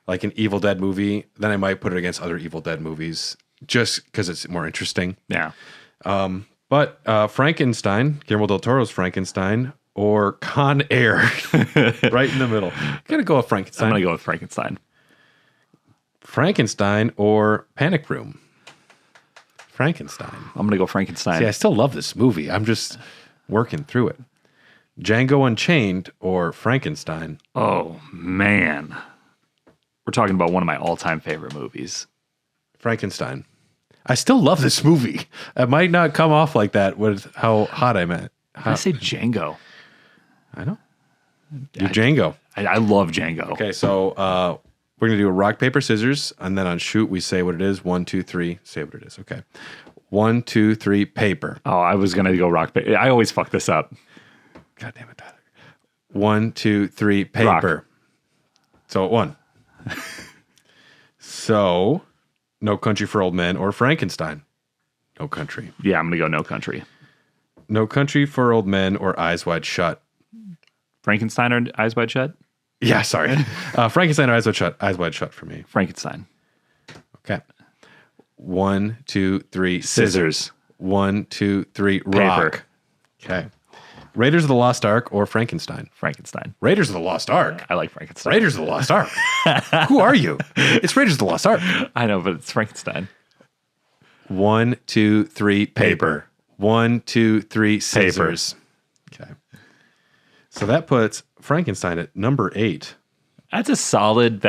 like an Evil Dead movie, then I might put it against other Evil Dead movies just because it's more interesting. Yeah. But Frankenstein, Guillermo Del Toro's Frankenstein, or Con Air, right in the middle. Gotta go with Frankenstein. I'm going to go with Frankenstein. Frankenstein or Panic Room. Frankenstein. I'm going to go Frankenstein. See, I still love this movie. I'm just working through it. Django Unchained or Frankenstein. Oh, man. We're talking about one of my all-time favorite movies. Frankenstein. I still love this movie. It might not come off like that with how hot I'm at. I say Django. I know. Do Django. I love Django. Okay, so we're going to do a rock, paper, scissors, and then on shoot, we say what it is. 1, 2, 3. Say what it is. Okay. 1, 2, 3, paper. Oh, I was going to go rock, paper. I always fuck this up. God damn it, Tyler. 1, 2, 3, paper. Rock. So 1. So, No Country for Old Men or Frankenstein. No Country. Yeah, I'm going to go No Country. No Country for Old Men or Eyes Wide Shut. Frankenstein or Eyes Wide Shut? Yeah, sorry. Frankenstein or Eyes Wide Shut. Eyes Wide Shut for me. Frankenstein. Okay. 1, 2, 3, Scissors. 1, 2, 3, rock. Okay. Raiders of the Lost Ark or Frankenstein? Frankenstein. Raiders of the Lost Ark. I like Frankenstein. Raiders of the Lost Ark. Who are you? It's Raiders of the Lost Ark. I know, but it's Frankenstein. 1, 2, 3, paper. 1, 2, 3, scissors. Okay. So that puts Frankenstein at number 8. That's a solid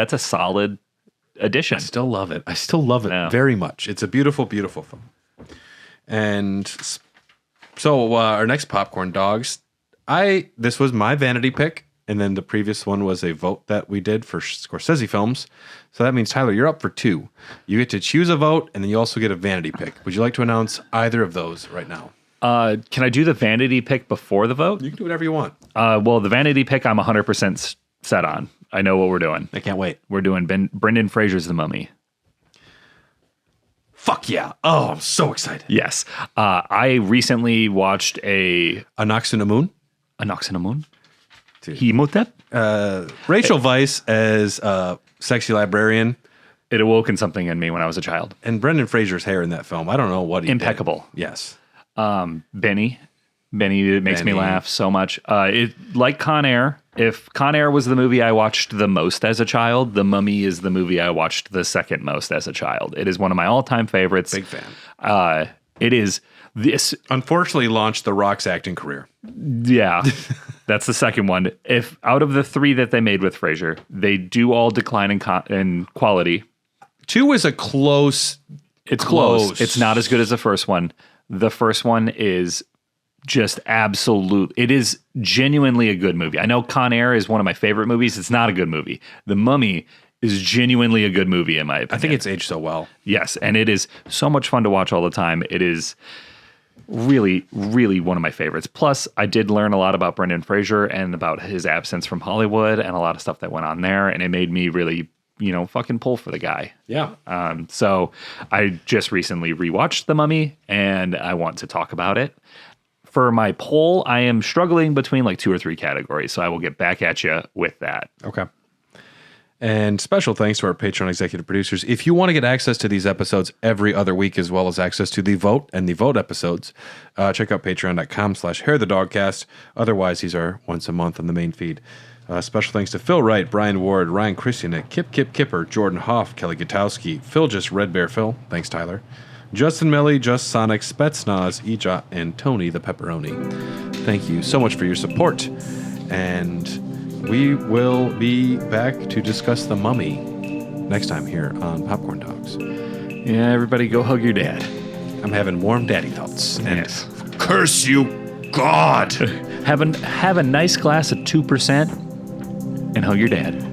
addition. I still love it. I still love it very much. It's a beautiful, beautiful film. And so our next Popcorn Dogs, this was my vanity pick, and then the previous one was a vote that we did for Scorsese films. So that means, Tyler, you're up for 2. You get to choose a vote, and then you also get a vanity pick. Would you like to announce either of those right now? Can I do the vanity pick before the vote? You can do whatever you want. Well, the vanity pick I'm 100% set on. I know what we're doing. I can't wait. We're doing Brendan Fraser's The Mummy. Fuck yeah. Oh, I'm so excited. Yes. I recently watched a Knocks in the Moon? A Knocks in the Moon? Dude. Himotep? Rachel Weisz as sexy librarian. It awoken something in me when I was a child. And Brendan Fraser's hair in that film. I don't know what he Impeccable. did. Yes. Benny, it makes me laugh so much. Like Con Air. If Con Air was the movie I watched the most as a child, The Mummy is the movie I watched the second most as a child. It is one of my all-time favorites. Big fan. It is This, Unfortunately, launched The Rock's acting career. yeah, that's the second one. If out of the 3 that they made with Frasier, they do all decline in quality. 2 is a close. It's close. It's not as good as the first one. The first one is just absolute. It is genuinely a good movie. I know Con Air is one of my favorite movies. It's not a good movie. The Mummy is genuinely a good movie in my opinion. I think it's aged so well. Yes, and it is so much fun to watch all the time. It is really, really one of my favorites. Plus, I did learn a lot about Brendan Fraser and about his absence from Hollywood and a lot of stuff that went on there, and it made me really, fucking pull for the guy. Yeah. So I just recently rewatched The Mummy, and I want to talk about it. For my poll, I am struggling between like 2 or 3 categories, so I will get back at you with that. Okay. And special thanks to our Patreon executive producers. If you want to get access to these episodes every other week, as well as access to the vote and the vote episodes, check out patreon.com/hairthedogcast. Otherwise, these are once a month on the main feed. Special thanks to Phil Wright, Brian Ward, Ryan Christianek, Kipper, Jordan Hoff, Kelly Gutowski, Phil Just Red Bear Phil. Thanks, Tyler. Justin Melly, Just Sonic, Spetsnaz, Ija, and Tony the Pepperoni. Thank you so much for your support. And we will be back to discuss The Mummy next time here on Popcorn Dogs. Yeah, everybody go hug your dad. I'm having warm daddy thoughts. And Yes. curse you, God! Have a nice glass of 2% and hug your dad.